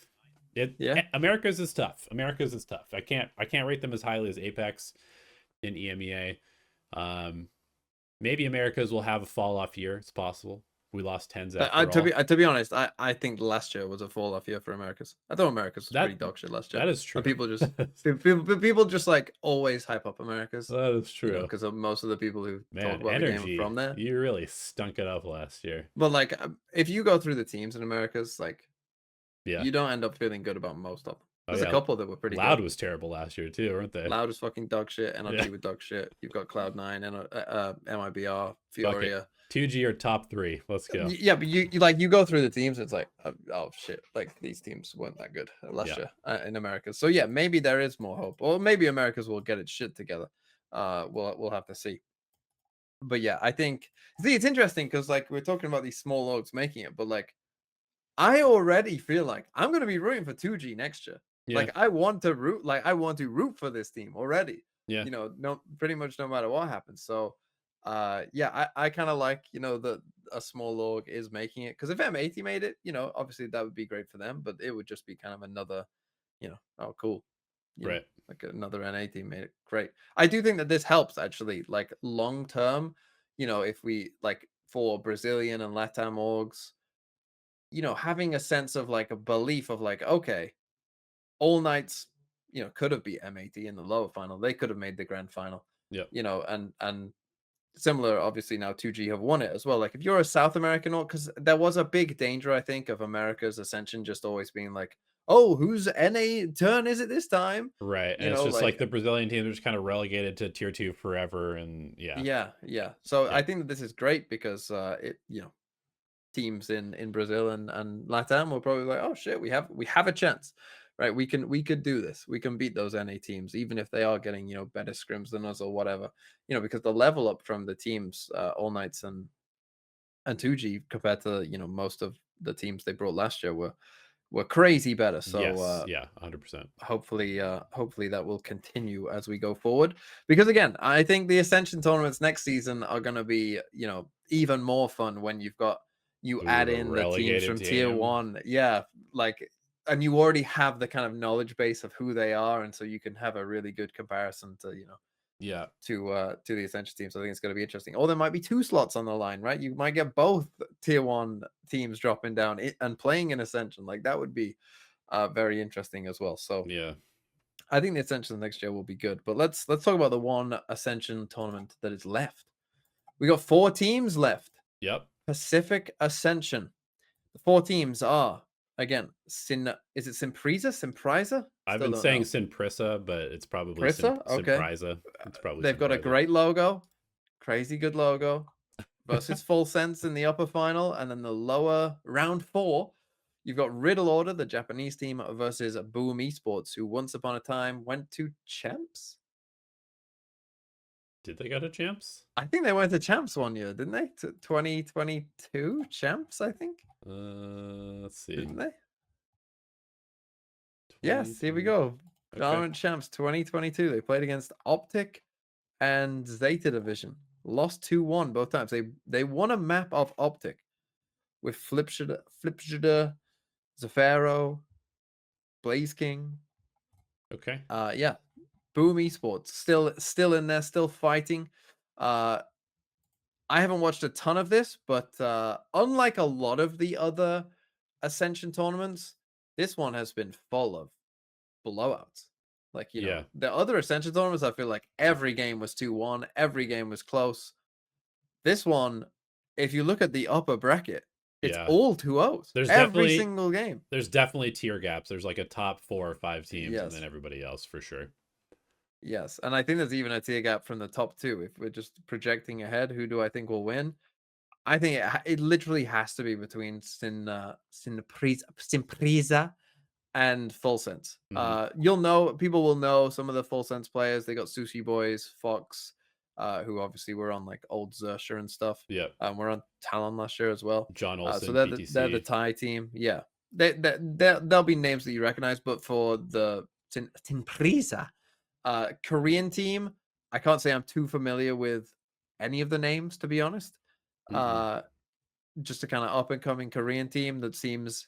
Americas is tough. Americas is tough. I can't rate them as highly as Apeks in EMEA. Maybe Americas will have a fall off year. It's possible. We lost 10s to be honest, I think last year was a fall off year for Americas. I thought Americas was pretty dog shit last year. That is true. And people just like always hype up Americas. That is true. Because of most of the people who talk about the game from there. You really stunk it up last year. But like, if you go through the teams in Americas, like, you don't end up feeling good about most of them. There's a couple that were pretty Loud good. Was terrible last year too, weren't they? Loud was fucking dog shit. NRG with dog shit. You've got Cloud9 and MIBR, Fioria. 2G or top 3. Let's go. Yeah, but you go through the teams, it's like, oh shit, like these teams weren't that good last year in America. So yeah, maybe there is more hope, or maybe Americas will get its shit together. We'll have to see. But yeah, I think it's interesting because like we're talking about these small orgs making it, but like I already feel like I'm gonna be rooting for 2G next year. Yeah. Like I want to root for this team already. Yeah. Pretty much no matter what happens. So I kind of like, that a small org is making it, because if M80 made it, obviously that would be great for them, but it would just be kind of another, oh cool. Right. Like another NA team made it. Great. I do think that this helps actually, like long term, if we like for Brazilian and Latam orgs, having a sense of like a belief of like, okay, All Knights, could have beat M80 in the lower final. They could have made the grand final. Yeah. And similar, obviously now 2G have won it as well. Like if you're a South American org, because there was a big danger, I think, of America's Ascension just always being like, oh, whose NA turn is it this time? Right. And it's just like the Brazilian teams are just kind of relegated to tier 2 forever. And yeah. So I think that this is great because teams in Brazil and Latam will probably be like, oh shit, we have a chance. Right, we could do this. We can beat those NA teams, even if they are getting better scrims than us or whatever. Because the level up from the teams, All Knights and 2G compared to most of the teams they brought last year were crazy better. So 100%. Hopefully that will continue as we go forward. Because again, I think the Ascension tournaments next season are going to be even more fun when you add in the teams from tier 1. Yeah, like. And you already have the kind of knowledge base of who they are, and so you can have a really good comparison to to the Ascension teams. So I think it's going to be interesting. Or there might be 2 slots on the line, right? You might get both tier 1 teams dropping down and playing in Ascension. Like that would be very interesting as well. So I think the Ascension next year will be good. But let's talk about the one Ascension tournament that is left. We got 4 teams left. Yep. Pacific Ascension. The 4 teams are again is it Simpriza? I've been saying Sinprissa, but it's probably Simpriza. It's probably They've got a great logo, crazy good logo. Versus Full Sense in the upper final, and then the lower round 4, you've got Riddle Order, the Japanese team, versus Boom Esports, who once upon a time went to champs. Did they go to champs? I think they went to champs one year, didn't they? 2022 champs, I think. Let's see. Didn't they? Yes, here we go. Valorant champs 2022. They played against Optic and Zeta Division. Lost 2-1 both times. They won a map of Optic with Flipshooter, Zafaro, Blaze King. Okay. Yeah. Boom Esports still in there, still fighting. I haven't watched a ton of this, but unlike a lot of the other Ascension tournaments, this one has been full of blowouts. Like, you know, the other Ascension tournaments, I feel like every game was 2-1. Every game was close. This one, if you look at the upper bracket, it's all 2-0s. There's every single game. There's definitely tier gaps. There's like a top 4 or 5 teams and then everybody else for sure. Yes, and I think there's even a tier gap from the top 2. If we're just projecting ahead, who do I think will win? I think it literally has to be between Simpriza and Full Sense. People will know some of the Full Sense players. They got Sushi Boys, Fox, who obviously were on like old Zersha and stuff. Yeah. We're on Talon last year as well. John Olsen, so they're the Thai team. Yeah. There'll be names that you recognize, but for the Simpriza Korean team, I can't say I'm too familiar with any of the names, to be honest. Just a kind of up and coming Korean team that seems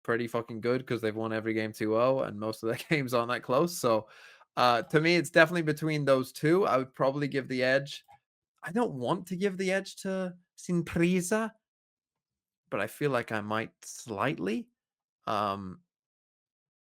pretty fucking good because they've won every game 2-0 and most of their games aren't that close. So to me, it's definitely between those 2. I would probably give the edge. I don't want to give the edge to Simpriza, but I feel like I might slightly.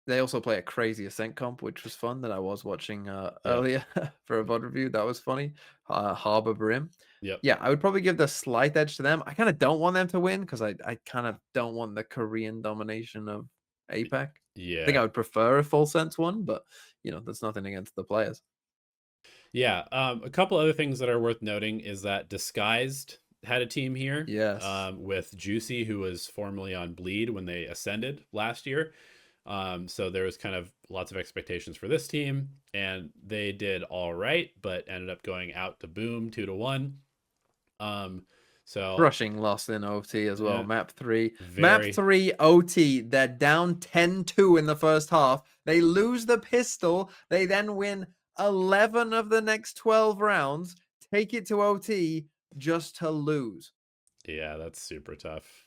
They also play a crazy Ascent comp, which was fun, that I was watching earlier for a VOD review. That was funny. Harbor Brim. Yeah, I would probably give the slight edge to them. I kind of don't want them to win because I kind of don't want the Korean domination of APEC. Yeah. I think I would prefer a Full Sense one, but, you know, that's nothing against the players. Yeah. A couple other things that are worth noting is that Disguised had a team here. Yes. With Juicy, who was formerly on Bleed when they ascended last year. So there was kind of lots of expectations for this team, and they did all right, but ended up going out to Boom 2-1. So crushing loss in OT as well. Map 3. Map 3 OT. They're down 10-2 in the first half. They lose the pistol. They then win 11 of the next 12 rounds, take it to OT just to lose. Yeah, that's super tough.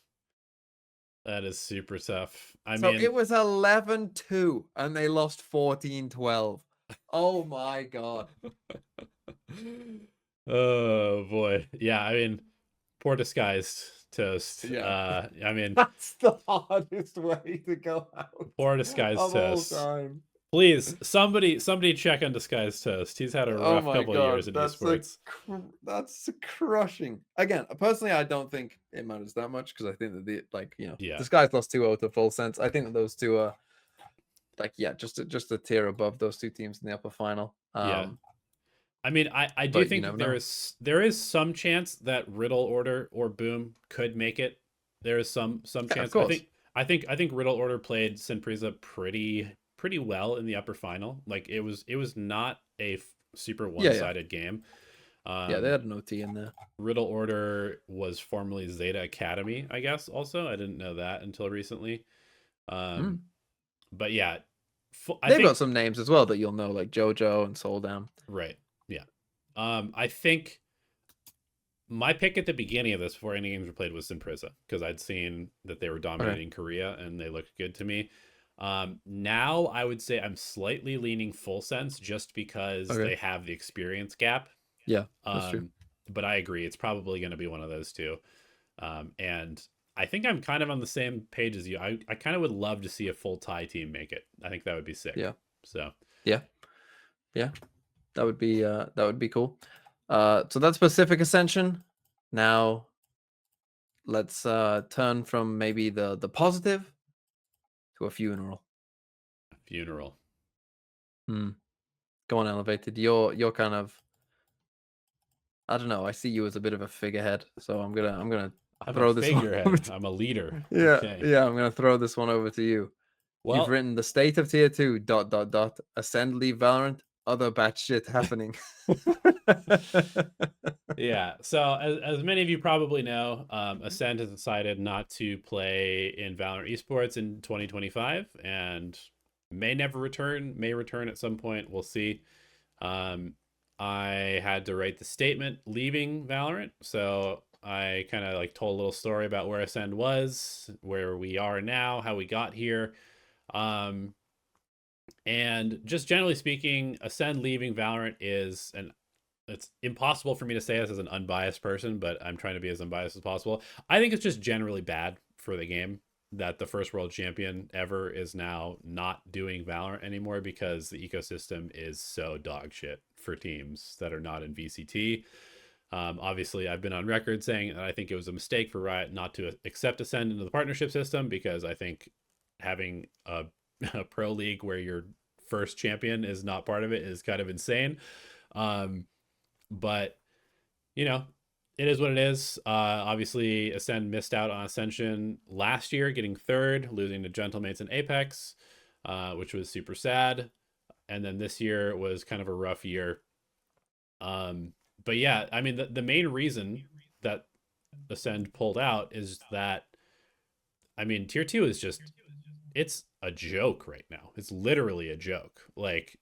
That is super tough. I mean, it was 11-2 and they lost 14-12. Oh my God. Oh boy. Yeah, I mean, poor Disguised Toast. Yeah. I mean, that's the hardest way to go out. Poor Disguised Toast. Please, somebody check on Disguised Toast. He's had a rough couple of years in esports. That's crushing. Again, personally, I don't think it matters that much because I think that Disguised lost 2-0 to Full Sense. I think that those two are just a tier above those two teams in the upper final. I mean, I do think there is some chance that Riddle Order or Boom could make it. There is some chance. I think Riddle Order played Sinpriza pretty well in the upper final. Like it was not a super one-sided game. They had an OT in there. Riddle Order was formerly Zeta Academy, I guess. Also, I didn't know that until recently. But yeah, they've got some names as well that you'll know, like JoJo and Souldown. Right. Yeah. I think my pick at the beginning of this, before any games were played, was Simpriza because I'd seen that they were dominating Korea and they looked good to me. Now I would say I'm slightly leaning Full Sense just because they have the experience gap. Yeah, that's true. But I agree. It's probably going to be one of those two. And I think I'm kind of on the same page as you. I kind of would love to see a full Thai team make it. I think that would be sick. Yeah. So Yeah, that would be cool. So that's Pacific Ascension. Now let's turn from maybe the positive to a funeral. Funeral. Go on, Elevated. You're kind of, I don't know. I see you as a bit of a figurehead, so I'm gonna throw this one. I'm a leader. Yeah, okay. Yeah. I'm gonna throw this one over to you. Well, you've written the state of tier 2. ... Ascend, leave Valorant. Other bad shit happening. Yeah. So as many of you probably know, Acend has decided not to play in Valorant Esports in 2025 and may never return. May return at some point. We'll see. I had to write the statement leaving Valorant, so I kind of like told a little story about where Acend was, where we are now, how we got here. And just generally speaking, Acend leaving Valorant is it's impossible for me to say this as an unbiased person, but I'm trying to be as unbiased as possible. I think it's just generally bad for the game that the first world champion ever is now not doing Valorant anymore because the ecosystem is so dog shit for teams that are not in VCT. Obviously, I've been on record saying that I think it was a mistake for Riot not to accept Ascend into the partnership system, because I think having a pro league where your first champion is not part of it is kind of insane. But you know, it is what it is. Obviously, Ascend missed out on Ascension last year, getting third, losing to Gentlemates and Apeks, which was super sad. And then this year was kind of a rough year. But yeah, I mean, the main reason that Ascend pulled out is that, I mean, tier 2 is just, it's a joke right now. It's literally a joke. Like,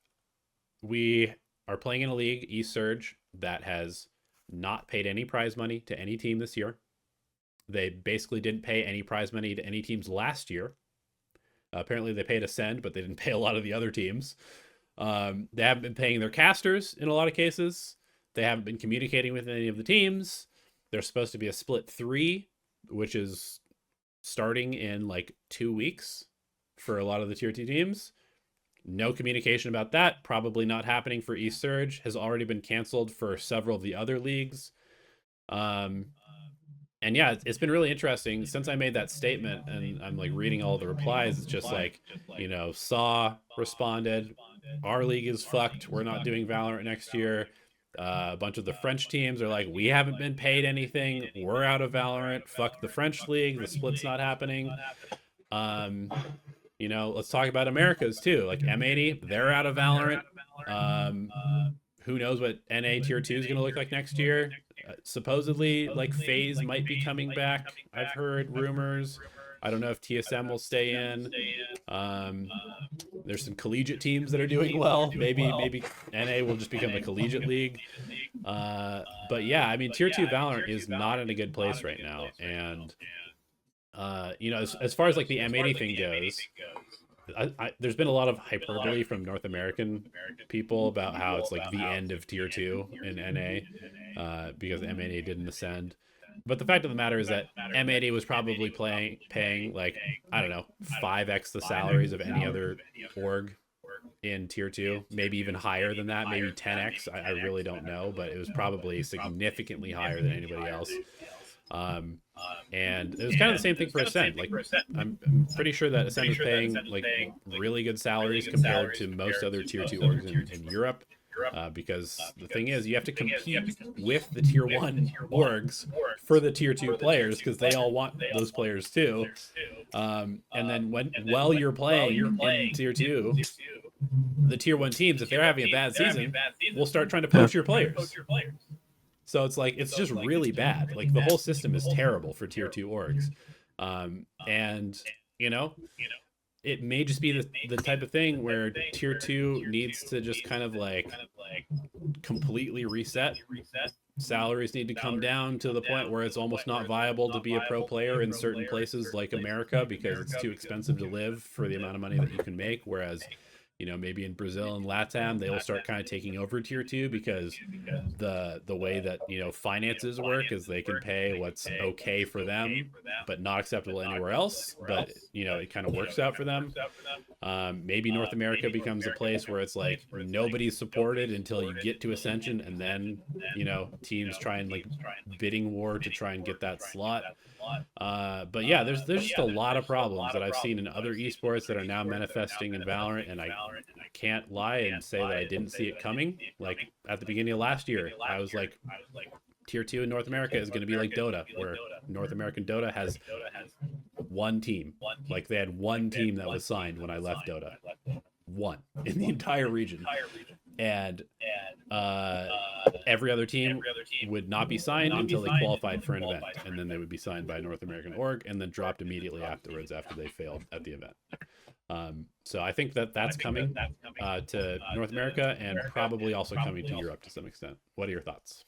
we are playing in a league, Esurge, that has not paid any prize money to any team this year. They basically didn't pay any prize money to any teams last year. Apparently they paid Ascend, but they didn't pay a lot of the other teams. They haven't been paying their casters in a lot of cases. They haven't been communicating with any of the teams. There's supposed to be a split 3, which is starting in like 2 weeks for a lot of the tier 2 teams. No communication about that. Probably not happening for Esurge. Has already been canceled for several of the other leagues. And yeah, it's been really interesting since I made that statement, and I'm like reading all the replies. It's just like, you know, Saw responded, our league is fucked. We're not doing Valorant next year. A bunch of the French teams are like, we haven't been paid anything. We're out of Valorant. Fuck the French league. The split's not happening. You know, let's talk about Americas too. Like M80, they're out of Valorant. Who knows what NA tier 2 is going to look like next year? Supposedly, like FaZe might be coming back. I've heard rumors. I don't know if TSM will stay in. There's some collegiate teams that are doing well. Maybe NA will just become a collegiate league. But yeah, I mean, tier 2 Valorant is not in a good place right now. And you know, as far as like the M80 thing goes, there's been a lot of hyperbole from North American people about how it's like the end of tier 2 in NA because M80 didn't ascend. But the fact of the matter is that M80 was probably paying like, I don't know, 5x the salaries of any other org in tier 2, maybe even higher than that, maybe 10x. I really don't know, but it was probably significantly higher than anybody else. And it was kind of the same thing for Ascend. Like, I'm pretty sure that Ascend was paying like really good salaries compared to most other tier 2 orgs in Europe. Because the thing is, you have to compete with the tier 1 orgs for the tier 2 players, because they all want those players too. And then while you're playing in tier 2, the tier 1 teams, if they're having a bad season, will start trying to poach your players. So it's like, it's just really bad. Like, the whole system is terrible for tier 2 orgs. And, you know, it may just be the type of thing where tier 2 needs to just kind of like completely reset. Salaries need to come down to the point where it's almost not viable to be a pro player in certain places like America, because it's too expensive to live for the amount of money that you can make. Whereas, you know, maybe in Brazil and LATAM, they will start kind of taking over tier 2, because the way that, you know, finances work is they can pay what's okay for them, but not acceptable anywhere else. But you know, it kind of works out for them. Maybe North America becomes a place where it's like nobody's supported until you get to Ascension, and then you know teams try and like bidding war to try and get that slot. But yeah, there's just a lot of problems that I've seen in other esports that are now manifesting in Valorant, and I can't lie and say that I didn't see it coming. Like at the beginning of last year, I was like, Tier 2 in North America is going to be like Dota, where North American Dota has one team. Like they had one team that was signed when I left Dota. One in the entire region. And every other team would not be signed until they qualified for an event. And then they would be signed by North American org and then dropped immediately afterwards after they failed at the event. So I think that that's coming to North America and probably also coming to Europe to some extent. What are your thoughts?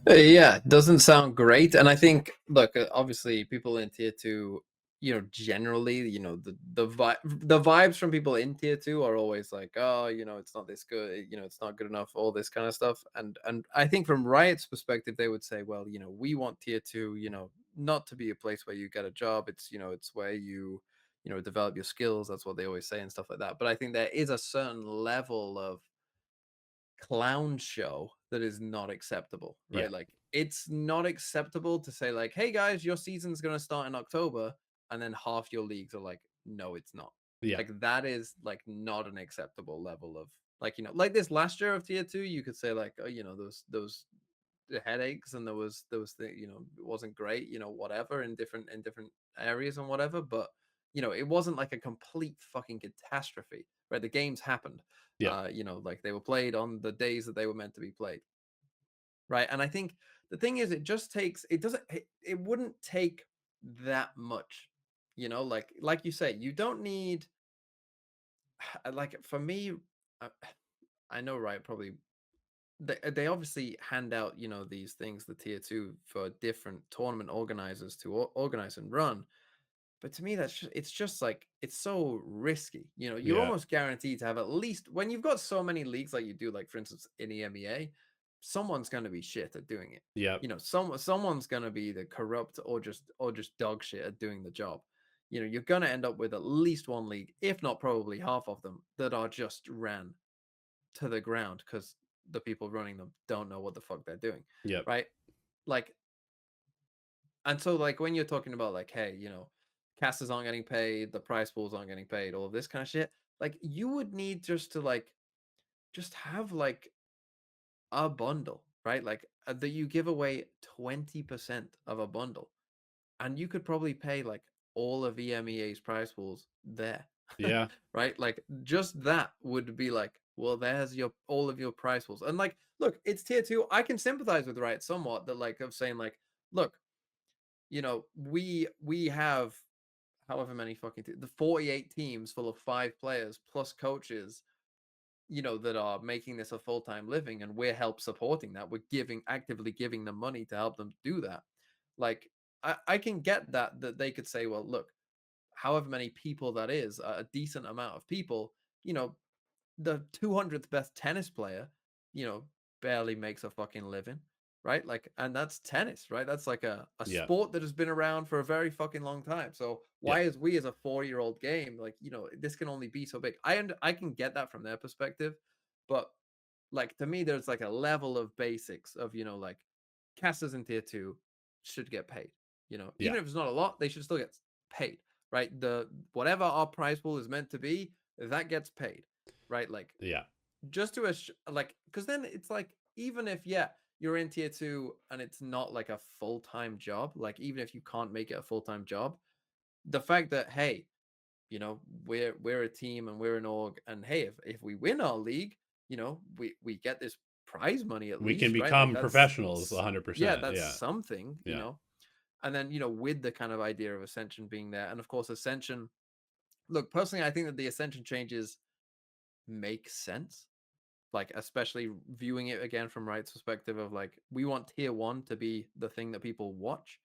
Yeah, doesn't sound great. And I think, look, obviously people in tier 2, you know, generally, you know, the vibes from people in tier 2 are always like, oh, you know, it's not this good, you know, it's not good enough, all this kind of stuff. And I think from Riot's perspective, they would say, well, you know, we want tier 2, you know, not to be a place where you get a job. It's, you know, it's where you know, develop your skills. That's what they always say and stuff like that. But I think there is a certain level of clown show that is not acceptable, right? Yeah. Like it's not acceptable to say like, hey guys, your season's going to start in October, and then half your leagues are like, no, it's not. Yeah. Like that is like not an acceptable level of, like, you know, like this last year of tier 2, you could say like, oh, you know, those headaches, and there was the, you know, it wasn't great, you know, whatever, in different areas and whatever, but you know, it wasn't like a complete fucking catastrophe, right? The games happened. Yeah. You know, like they were played on the days that they were meant to be played, right? And I think the thing is, it just takes, it wouldn't take that much, you know, like you say, you don't need, like for me, uh, I know, right? Probably they obviously hand out, you know, these things, the tier 2, for different tournament organizers to organize and run. But to me, it's just like, it's so risky. You know, you're Yeah. almost guaranteed to have, at least when you've got so many leagues like you do, like for instance in EMEA, someone's going to be shit at doing it. Yeah. You know, someone's going to be either corrupt or just dog shit at doing the job. You know, you're going to end up with at least one league, if not probably half of them, that are just ran to the ground because the people running them don't know what the fuck they're doing. Yeah. Right? Like, and so like when you're talking about like, hey, you know, casters aren't getting paid, the prize pools aren't getting paid, all of this kind of shit, like you would need just to like just have like a bundle, right? Like that you give away 20% of a bundle, and you could probably pay like all of EMEA's prize pools there. Yeah. Right? Like just that would be like, well, there's your all of your prize pools. And like, look, it's tier 2. I can sympathize with Riot somewhat, that like of saying like, look, you know, we have however many fucking the 48 teams full of 5 players plus coaches, you know, that are making this a full-time living, and we're help supporting that. We're actively giving them money to help them do that. Like I can get that they could say, well, look, however many people that is, a decent amount of people, you know, the 200th best tennis player, you know, barely makes a fucking living, right? Like, and that's tennis, right? That's like a Yeah. sport that has been around for a very fucking long time. So why is we as a 4-year-old game, like, you know, this can only be so big? I can get that from their perspective, but like to me, there's like a level of basics of, you know, like casters in tier 2 should get paid. You know, Yeah. even if it's not a lot, they should still get paid, right? The whatever our prize pool is meant to be, that gets paid, right? Like, Yeah. just to like, because then it's like, even if, yeah, you're in tier 2 and it's not like a full-time job, like even if you can't make it a full-time job, the fact that, hey, you know, we're a team and we're an org, and hey, if we win our league, you know, we get this prize money at We can least, right? Like become that's, professionals 100%. yeah, that's Yeah. something, you Yeah. know. And then, you know, with the kind of idea of Ascension being there, and of course Ascension, look, personally, I think that the Ascension changes make sense, like especially viewing it again from Riot's perspective of like, we want tier 1 to be the thing that people watch.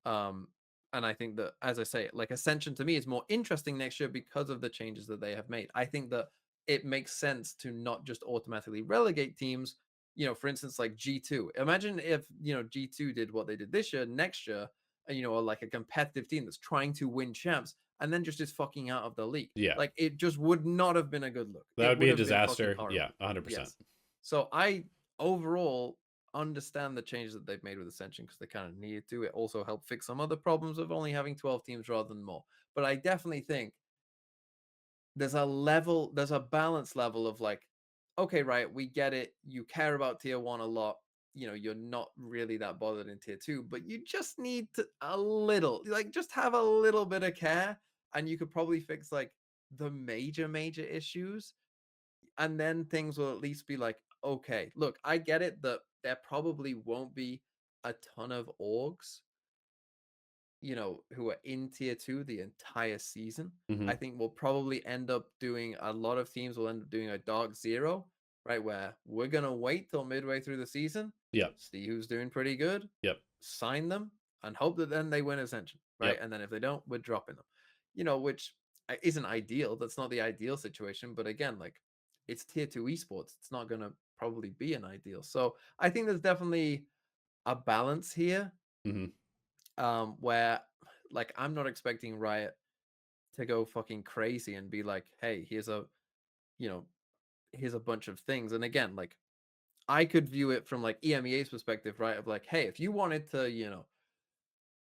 um and I think that, as I say, like Ascension to me is more interesting next year because of the changes that they have made. I think that it makes sense to not just automatically relegate teams, you know, for instance, like G2. Imagine if, you know, G2 did what they did this year, next year or like a competitive team that's trying to win champs and then just is fucking out of the league. Yeah. Like it just would not have been a good look. That would be a have been disaster. fucking Yeah, horrible. 100%. Yes. So I overall understand the changes that they've made with Ascension because they kind of needed to. It also helped fix some other problems of only having 12 teams rather than more. But I definitely think there's a balance level of like, okay, right, we get it. You care about tier 1 a lot. You're not really that bothered in tier 2, but you just need to a little, like, just have a little bit of care, and you could probably fix like the major issues, and then things will at least be like, okay, look, I get it that there probably won't be a ton of orgs who are in tier 2 the entire season. Mm-hmm. I think we'll probably end up doing, a lot of teams will end up doing a dark zero, right? Where we're going to wait till midway through the season. Yep. See who's doing pretty good. Yep. Sign them and hope that then they win Ascension, right? Yep. And then if they don't, we're dropping them, which isn't ideal. That's not the ideal situation. But again, like, it's tier 2 esports. It's not going to probably be an ideal. So I think there's definitely a balance here. Mm-hmm. Where like I'm not expecting Riot to go fucking crazy and be like, hey, here's a bunch of things. And again, like I could view it from like EMEA's perspective, right? Of like, hey, if you wanted to,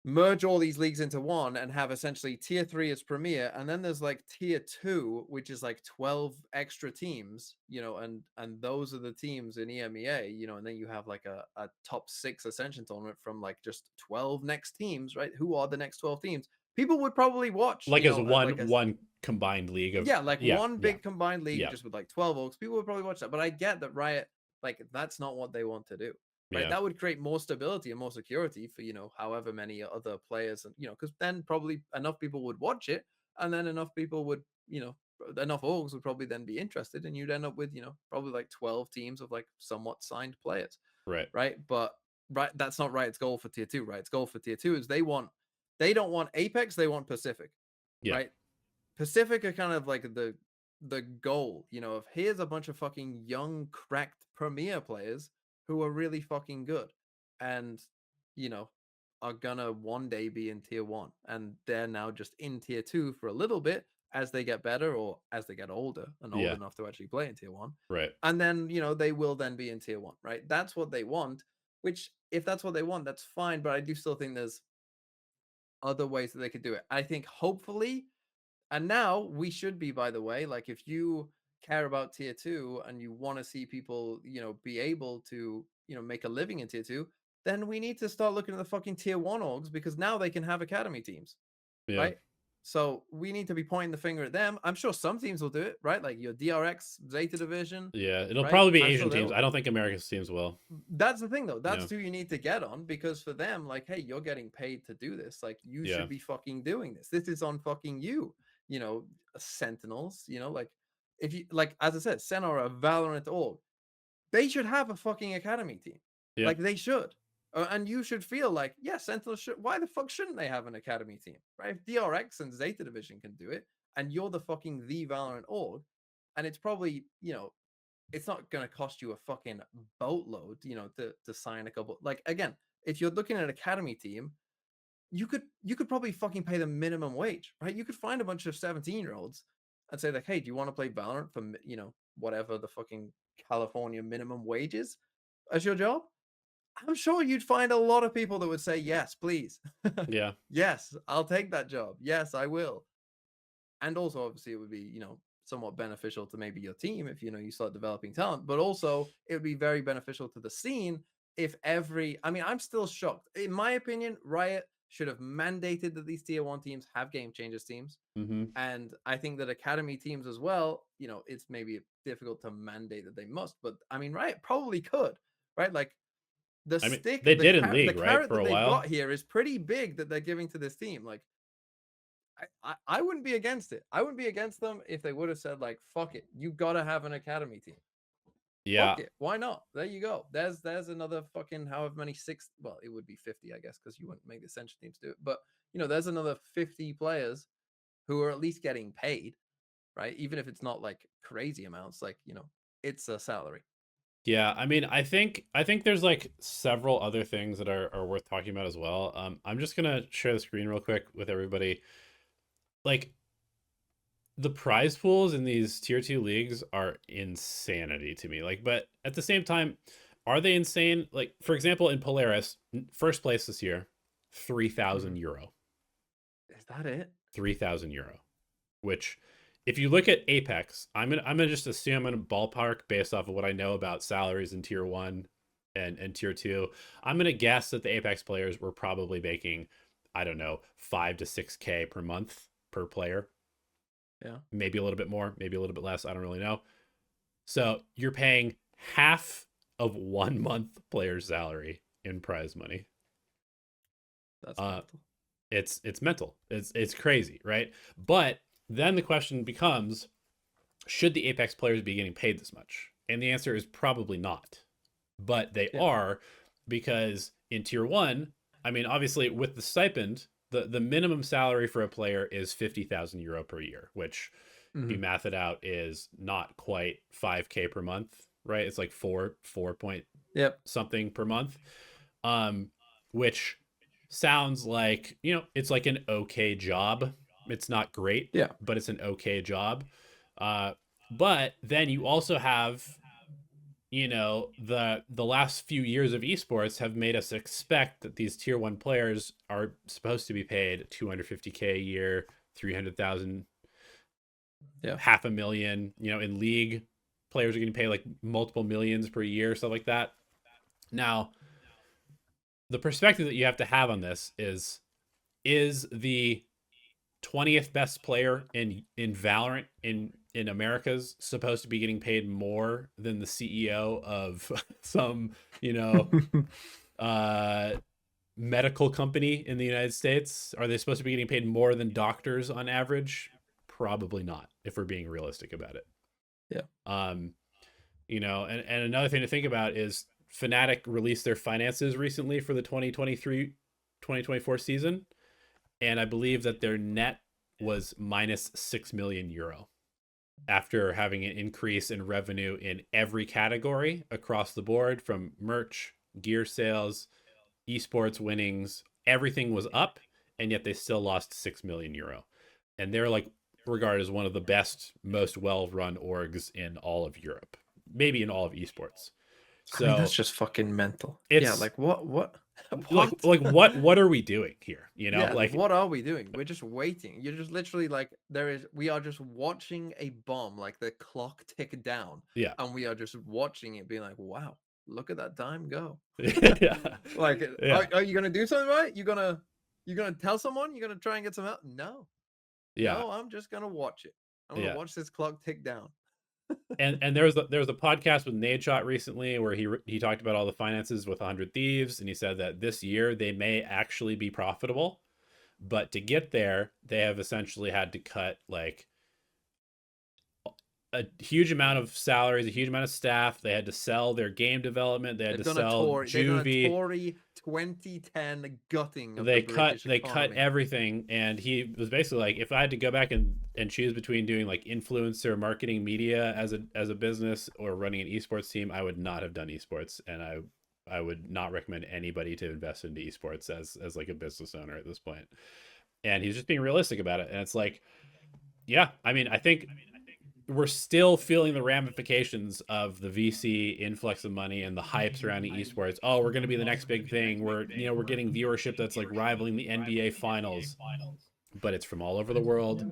merge all these leagues into one and have essentially tier 3 as premier, and then there's like tier 2, which is like 12 extra teams, and those are the teams in EMEA, and then you have like a top 6 Ascension tournament from like just 12 next teams, right? Who are the next 12 teams? People would probably watch, like as one combined league of one big combined league just with like 12 orgs. People would probably watch that, but I get that Riot, like, that's not what they want to do. Right, that would create more stability and more security for however many other players, and because then probably enough people would watch it, and then enough people would enough orgs would probably then be interested, and you'd end up with probably like 12 teams of like somewhat signed players. Right, but that's not Riot's goal for tier 2. Riot's goal for tier 2 is they don't want Apeks, they want Pacific. Right, Pacific are kind of like the goal, of here's a bunch of fucking young cracked premier players who are really fucking good and are gonna one day be in tier 1, and they're now just in tier 2 for a little bit as they get better or as they get older and old enough to actually play in tier 1, right? And then they will then be in tier 1, right? That's what they want, which if that's what they want, that's fine, but I do still think there's other ways that they could do it. I think hopefully, and now we should be, by the way, like if you care about tier 2 and you want to see people, be able to, make a living in tier 2, then we need to start looking at the fucking tier 1 orgs, because now they can have academy teams, right? So we need to be pointing the finger at them. I'm sure some teams will do it, right? Like your DRX, Zeta Division. Yeah, it'll probably be Asian teams. I don't think America's teams will. That's the thing, though. That's who you need to get on, because for them, like, hey, you're getting paid to do this. Like, you should be fucking doing this. This is on fucking you. Sentinels, like, if you, like, as I said, Sen are a Valorant org. They should have a fucking academy team. Like, they should. And you should feel like, yeah, Sentinels should. Why the fuck shouldn't they have an academy team, right? If DRX and Zeta Division can do it, and you're the fucking Valorant org, and it's probably, it's not going to cost you a fucking boatload, to sign a couple. Like, again, if you're looking at an academy team, you could probably fucking pay them minimum wage, right? You could find a bunch of 17-year-olds and say like, hey, do you want to play Valorant for whatever the fucking California minimum wage is as your job? I'm sure you'd find a lot of people that would say yes, please. Yes, I'll take that job. Yes, I will. And also, obviously, it would be somewhat beneficial to maybe your team if you start developing talent, but also it would be very beneficial to the scene if I'm still shocked. In my opinion, Riot should have mandated that these tier 1 teams have game changers teams. And I think that academy teams as well, it's maybe difficult to mandate that they must, but Riot probably could, right? Like the stick they did in league, right, for a while. Got here is pretty big that they're giving to this team. Like, I wouldn't be against it. I wouldn't be against them if they would have said like, fuck it, you gotta have an academy team. Fuck it. Why not? There you go. There's another fucking however many well, it would be 50, I guess, because you wouldn't make the Ascension teams do it. But there's another 50 players who are at least getting paid, right? Even if it's not like crazy amounts, like, it's a salary. Yeah, I mean, I think there's like several other things that are worth talking about as well. I'm just gonna share the screen real quick with everybody. Like the prize pools in these tier two leagues are insanity to me. Like, but at the same time, are they insane? Like, for example, in Polaris, first place this year, 3,000 euro. Is that it? 3,000 euro. Which, if you look at Apeks, I'm gonna just assume I'm in a ballpark based off of what I know about salaries in tier one and tier two. I'm gonna guess that the Apeks players were probably making, I don't know, 5 to 6K per month per player. Yeah. Maybe a little bit more, maybe a little bit less. I don't really know. So you're paying half of 1 month player's salary in prize money. That's Uh, mental. it's mental. It's crazy, right? But then the question becomes, should the Apeks players be getting paid this much? And the answer is probably not. But they are, because in tier one, I mean, obviously with the stipend, the minimum salary for a player is 50,000 euro per year, which if you math it out is not quite 5K per month, right? It's like four point something per month. Which sounds like, it's like an okay job. It's not great, but it's an okay job. But then you also have, the last few years of esports have made us expect that these tier one players are supposed to be paid 250K a year, 300,000, half a million. In league, players are getting paid like multiple millions per year, stuff like that. Now, the perspective that you have to have on this is the 20th best player in Valorant in America's supposed to be getting paid more than the CEO of some, medical company in the United States? Are they supposed to be getting paid more than doctors on average? Probably not, if we're being realistic about it. And another thing to think about is Fnatic released their finances recently for the 2023-2024 season, and I believe that their net was minus 6 million euro after having an increase in revenue in every category across the board, from merch, gear sales, esports winnings. Everything was up, and yet they still lost 6 million euro. And they're like regarded as one of the best, most well-run orgs in all of Europe, maybe in all of esports. So I mean, that's just fucking mental. Like what? what are we doing here? Like what are we doing? We're just waiting. You're just literally like, we are just watching a bomb, like the clock tick down. Yeah. And we are just watching it, being like, wow, look at that time go. Yeah. Like, are you gonna do something, right? You gonna tell someone? You gonna try and get some help? No. Yeah. No, I'm just gonna watch it. I'm gonna watch this clock tick down. And there was a podcast with Nadeshot recently where he talked about all the finances with 100 Thieves, and he said that this year they may actually be profitable, but to get there they have essentially had to cut like a huge amount of salaries, a huge amount of staff. They had to sell their game development. They had to sell Juvie. They've done a Tory 2010 gutting of they the British cut economy. Everything, and he was basically like, if I had to go back and choose between doing like influencer marketing media as a business or running an esports team, I would not have done esports, and I would not recommend anybody to invest into esports as like a business owner at this point. And he's just being realistic about it, and it's like, yeah, I mean, I think we're still feeling the ramifications of the VC influx of money and the hype surrounding esports. Oh, we're going to be the next big thing. We're getting viewership that's like rivaling the NBA finals, but it's from all over the world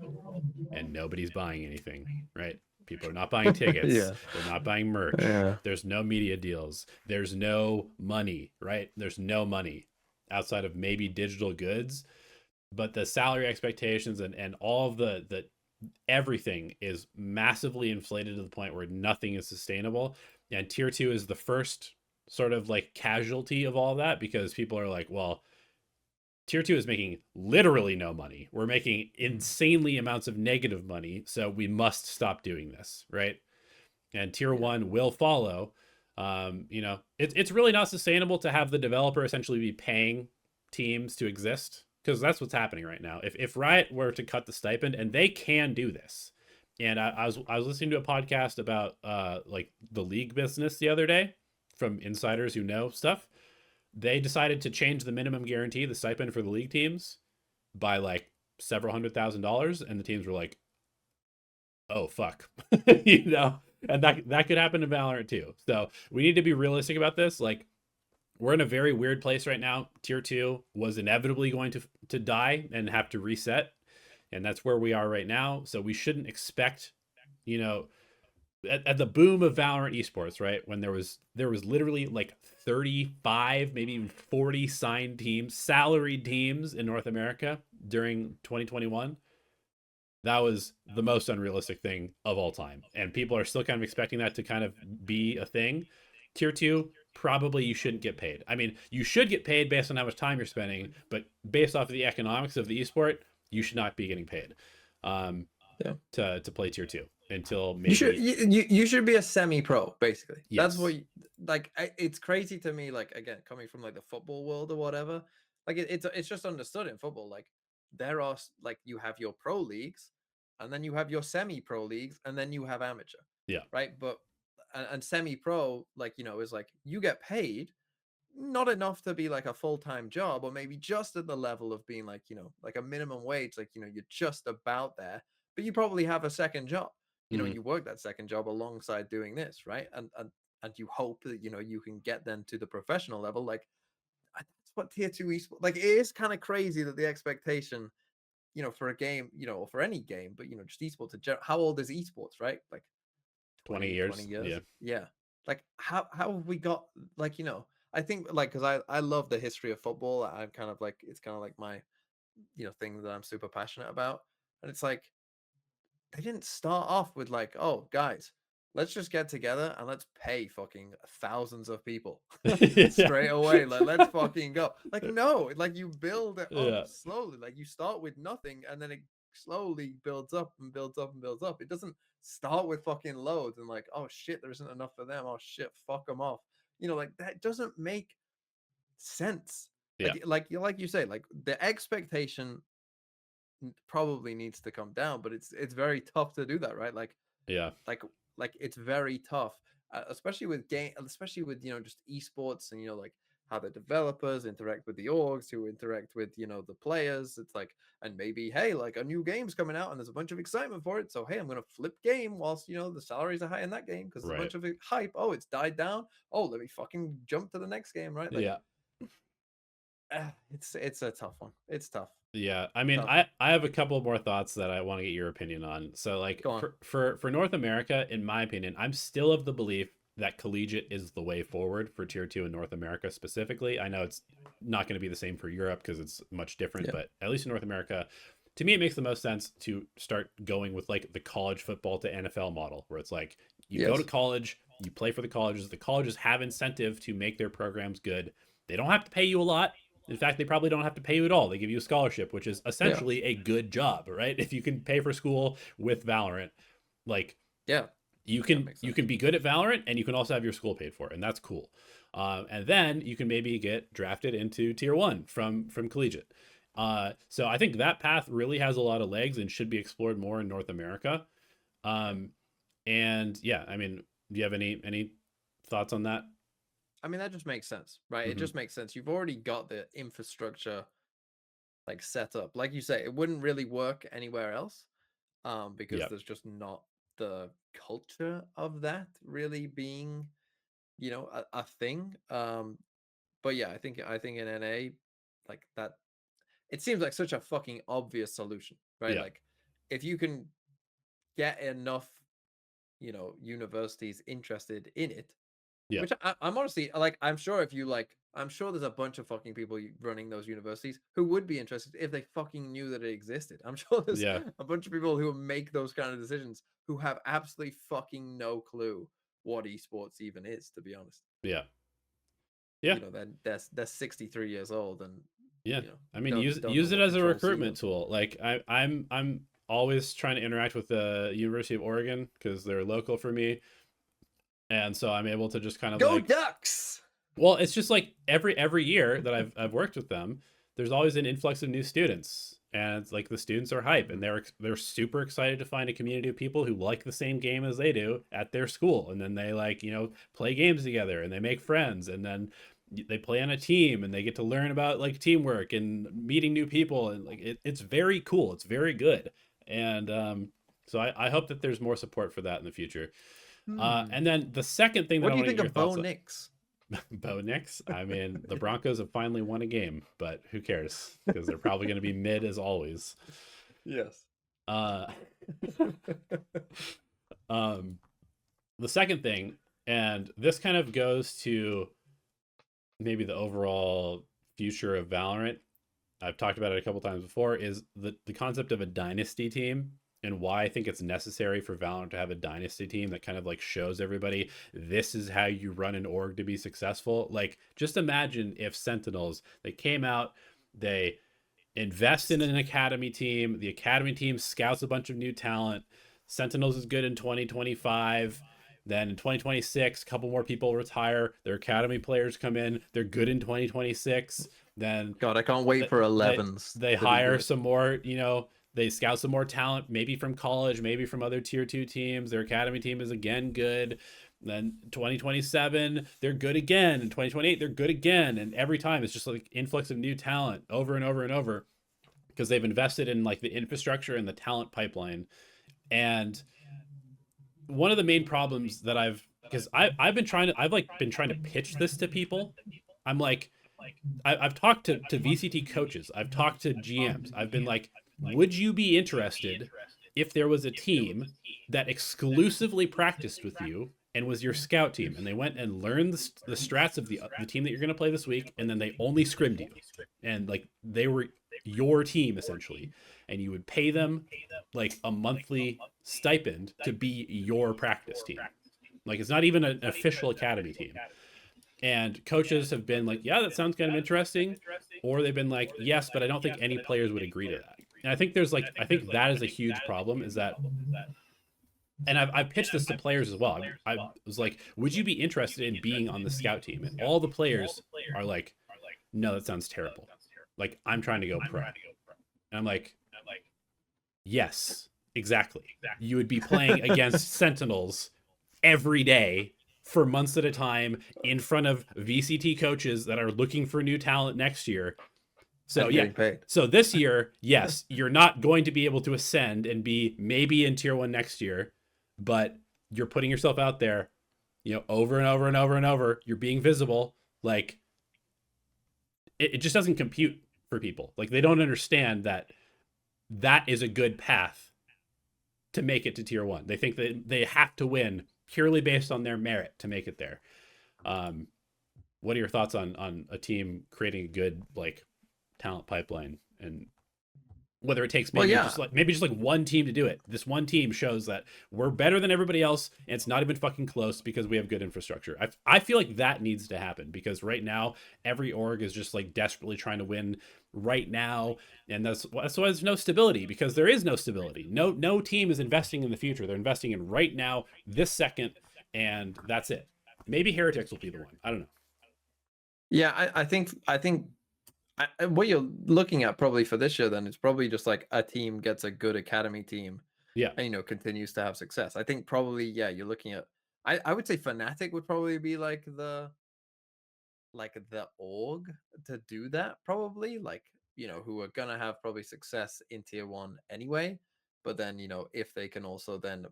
and nobody's buying anything, right? People are not buying tickets. They're not buying merch. There's no media deals. There's no money, right? There's no money outside of maybe digital goods, but the salary expectations and all of the everything is massively inflated to the point where nothing is sustainable. And tier two is the first sort of like casualty of all that, because people are like, well, tier two is making literally no money. We're making insanely amounts of negative money, so we must stop doing this, right? And tier one will follow. It's really not sustainable to have the developer essentially be paying teams to exist, because that's what's happening right now. If Riot were to cut the stipend, and they can do this, And I was listening to a podcast about like the league business the other day from insiders who know stuff. They decided to change the minimum guarantee, the stipend for the league teams, by like several $100,000, and the teams were like, "Oh fuck," you know. And that could happen in Valorant too. So we need to be realistic about this. Like, we're in a very weird place right now. Tier 2 was inevitably going to die and have to reset, and that's where we are right now. So we shouldn't expect, you know, at the boom of Valorant esports, right, when there was literally like 35, maybe even 40 signed teams, salaried teams in North America during 2021. That was the most unrealistic thing of all time, and people are still kind of expecting that to kind of be a thing. Tier 2, probably you shouldn't get paid. I mean, you should get paid based on how much time you're spending, but based off of the economics of the esport, you should not be getting paid to play tier 2 until maybe you should be a semi-pro, basically. Yes. That's what it's crazy to me, like, again, coming from like the football world or whatever, like it's just understood in football, like there are, like, you have your pro leagues, and then you have your semi-pro leagues, and then you have amateur. Yeah. Right. But and semi-pro, like, you know, is like you get paid not enough to be like a full-time job, or maybe just at the level of being like, you know, like a minimum wage, like, you know, you're just about there, but you probably have a second job, you know, and you work that second job alongside doing this, right? And you hope that, you know, you can get then to the professional level. Like, that's what tier 2 esports, like, it is kind of crazy that the expectation, you know, for a game, you know, or for any game, but, you know, just esports in general. How old is esports, right? Like 20 years. Yeah. Like, how have we got, like, you know, I think, like, because I love the history of football. I'm kind of like, it's kind of like my, you know, thing that I'm super passionate about. And it's like, they didn't start off with like, oh, guys, let's just get together and let's pay fucking thousands of people straight away. Like, let's fucking go. Like, no, like, you build it up slowly. Like, you start with nothing, and then it slowly builds up and builds up and builds up. It doesn't start with fucking loads and like, oh shit, there isn't enough for them. Oh shit, fuck them off. You know, like, that doesn't make sense. Yeah. Like you say, like, the expectation probably needs to come down, but it's very tough to do that, right? Like, Yeah. like it's very tough, especially with especially with, you know, just esports, and, you know, like, how the developers interact with the orgs, who interact with, you know, the players. It's like, and maybe, hey, like, a new game's coming out and there's a bunch of excitement for it, so hey, I'm gonna flip game whilst, you know, the salaries are high in that game because there's a bunch of hype. Oh, it's died down. Oh, let me fucking jump to the next game, right? Like, Yeah. It's a tough one. It's tough. Yeah, I mean, I have a couple more thoughts that I want to get your opinion on. So, like, for North America, in my opinion, I'm still of the belief that collegiate is the way forward for tier 2 in North America specifically. I know it's not going to be the same for Europe because it's much different, but at least in North America, to me, it makes the most sense to start going with like the college football to NFL model, where it's like you go to college, you play for the colleges have incentive to make their programs good. They don't have to pay you a lot. In fact, they probably don't have to pay you at all. They give you a scholarship, which is essentially a good job, right? If you can pay for school with Valorant, like, you can be good at Valorant, and you can also have your school paid for, and that's cool. And then you can maybe get drafted into tier 1 from collegiate. So I think that path really has a lot of legs and should be explored more in North America. And yeah, I mean, do you have any thoughts on that? I mean, that just makes sense, right? It just makes sense. You've already got the infrastructure, like, set up. Like you say, it wouldn't really work anywhere else, because there's just not the culture of that really being, you know, a thing. But yeah, I think in NA, like, that, it seems like such a fucking obvious solution, right? Like, if you can get enough, you know, universities interested in it. Which I'm honestly, like, I'm sure if you, like, I'm sure there's a bunch of fucking people running those universities who would be interested if they fucking knew that it existed. I'm sure there's a bunch of people who make those kind of decisions who have absolutely fucking no clue what esports even is, to be honest. Yeah. You know, they're 63 years old, and you know, I mean, use it as a recruitment tool. Like, I'm always trying to interact with the University of Oregon because they're local for me. And so I'm able to just kind of go Ducks. Well, it's just like every year that I've worked with them, there's always an influx of new students, and it's like the students are hype, and they're super excited to find a community of people who like the same game as they do at their school, and then they like, you know, play games together and they make friends, and then they play on a team and they get to learn about like teamwork and meeting new people, and like it's very cool, it's very good. And so I hope that there's more support for that in the future. And then the second thing that What I do you want to think get your of Bo thoughts on. Nix? Bo Nix. I mean, the Broncos have finally won a game, but who cares? Because they're probably going to be mid as always. Yes. Uh, the second thing, and this kind of goes to maybe the overall future of Valorant. I've talked about it a couple times before, is the concept of a dynasty team, and why I think it's necessary for Valorant to have a dynasty team that kind of like shows everybody this is how you run an org to be successful. Like, just imagine if Sentinels, they came out, they invest in an academy team, the academy team scouts a bunch of new talent, Sentinels is good in 2025. Then in 2026, a couple more people retire. Their academy players come in. They're good in 2026. Then God, I can't wait for 11s. They hire some more, you know, they scout some more talent, maybe from college, maybe from other tier 2 teams. Their academy team is again good. Then 2027, they're good again. In 2028, they're good again. And every time it's just like influx of new talent over and over and over, because they've invested in like the infrastructure and the talent pipeline. And one of the main problems that because I've been trying to pitch this to people. I'm like, I've talked to VCT coaches, I've talked to GMs, I've been like, would you be interested if there was a team that exclusively practiced with you and was your scout team, and they went and learned the strats of the team that you're going to play this week, and then they only scrimmed you, and like they were your team essentially, and you would pay them like a monthly stipend to be your practice team. Like, it's not even an official academy team. And coaches have been like, yeah, that sounds kind of interesting. Or they've been like, yes, but I don't think any players would agree to that. And I think I think that is a huge problem, is that, and I've pitched this to players as well. I was like, would you be interested in being on the scout team? And all the players are like, no, that sounds terrible. Like, I'm trying to go pro. And I'm like, yes, exactly. You would be playing against Sentinels every day for months at a time in front of VCT coaches that are looking for new talent next year. So yeah, so this year, yes, you're not going to be able to ascend and be maybe in tier 1 next year, but you're putting yourself out there, you know, over and over and over and over. You're being visible. Like, it just doesn't compute for people. Like, they don't understand that is a good path to make it to tier 1. They think that they have to win purely based on their merit to make it there. What are your thoughts on a team creating a good like talent pipeline, and whether it takes maybe just like one team to do it? This one team shows that we're better than everybody else, and it's not even fucking close because we have good infrastructure. I feel like that needs to happen, because right now every org is just like desperately trying to win right now, and that's why there's no stability, because there is no stability. No team is investing in the future. They're investing in right now, this second, and that's it. Maybe Heretics will be the one. I don't know. Yeah, I think what you're looking at probably for this year then is probably just like a team gets a good academy team, yeah, and, you know, continues to have success. I think probably, yeah, you're looking at, I would say Fnatic would probably be like the org to do that, probably, like, you know, who are gonna have probably success in tier 1 anyway, but then, you know, if they can also then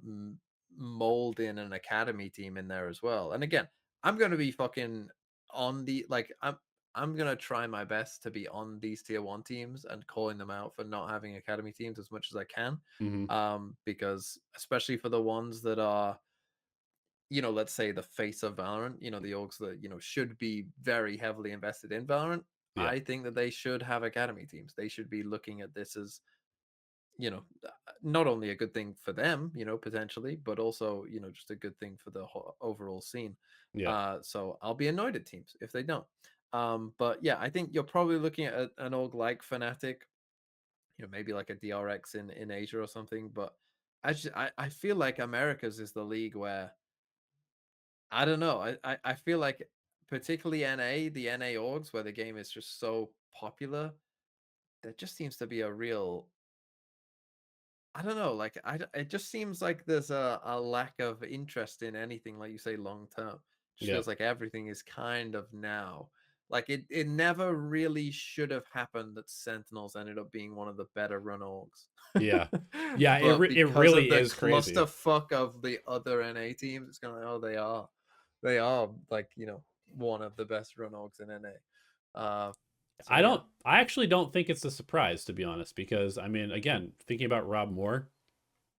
mold in an academy team in there as well. And again, I'm gonna be fucking on the, like, I'm gonna try my best to be on these tier 1 teams and calling them out for not having academy teams as much as I can. Because especially for the ones that are, you know, let's say the face of Valorant, you know, the orgs that, you know, should be very heavily invested in Valorant, yeah, I think that they should have academy teams. They should be looking at this as, you know, not only a good thing for them, you know, potentially, but also, you know, just a good thing for the whole overall scene. yeah. So I'll be annoyed at teams if they don't. But yeah, I think you're probably looking at an org like Fnatic, you know, maybe like a DRX in Asia or something. But I feel like Americas is the league where, I don't know. I feel like particularly NA, the NA orgs where the game is just so popular. there just seems to be a real, I don't know, like it just seems like there's a lack of interest in anything, like you say, long term. Just Yeah. feels like everything is kind of now. Like it never really should have happened that Sentinels ended up being one of the better run orgs. Yeah. Yeah, But it because of really the is crazy. clusterfuck of the other NA teams, it's kind of like, oh, they are like, one of the best run orgs in NA. So yeah. I actually don't think it's a surprise, to be honest, because I mean, again, thinking about Rob Moore,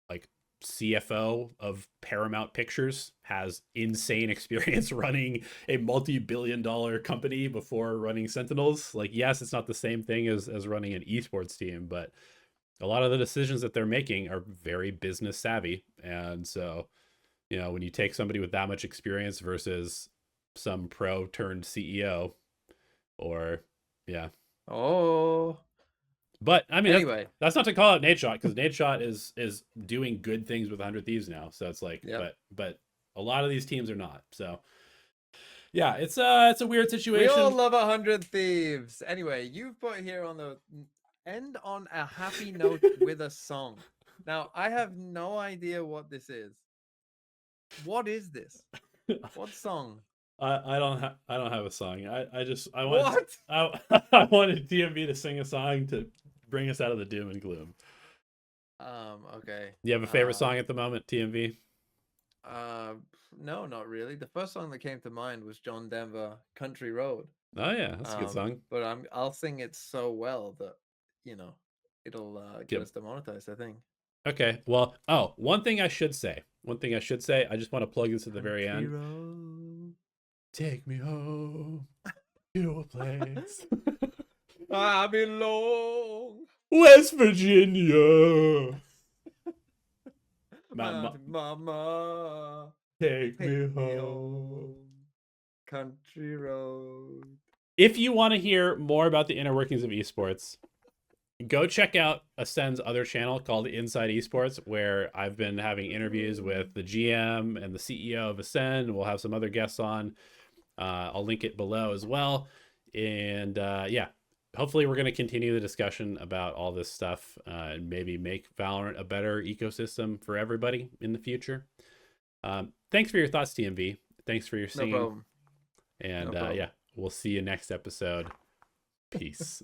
like CFO of Paramount Pictures, has insane experience running a multi-billion-dollar company before running Sentinels. Like, yes, it's not the same thing as running an esports team, but a lot of the decisions that they're making are very business savvy. And so, when you take somebody with that much experience versus some pro turned CEO, or yeah. Oh. But I mean, Anyway. that's not to call out Nadeshot, because Nadeshot is doing good things with 100 Thieves now. So it's like, Yep. but a lot of these teams are not. So yeah, it's a weird situation. We all love 100 Thieves. Anyway, you've put here on the end on a happy note with a song. Now, I have no idea what this is. What is this? What song? I don't have a song. I wanted DMV to sing a song to bring us out of the doom and gloom. Okay. Do you have a favorite song at the moment, TMV? No, not really. The first song that came to mind was John Denver, Country Road. Oh yeah, that's a good song. But I'll sing it so well that it'll get us demonetized, I think. Okay. Well, one thing I should say. I just want to plug this at the very end. Road. Take me home to a place I belong. West Virginia. Mama, take me home. Country road. If you want to hear more about the inner workings of esports, go check out Acend's other channel called Inside Esports, where I've been having interviews with the GM and the CEO of Acend. We'll have some other guests on. I'll link it below as well. And yeah, hopefully we're going to continue the discussion about all this stuff and maybe make Valorant a better ecosystem for everybody in the future. Thanks for your thoughts, TMV. Thanks for your singing. No problem. And No problem. yeah, we'll see you next episode. Peace.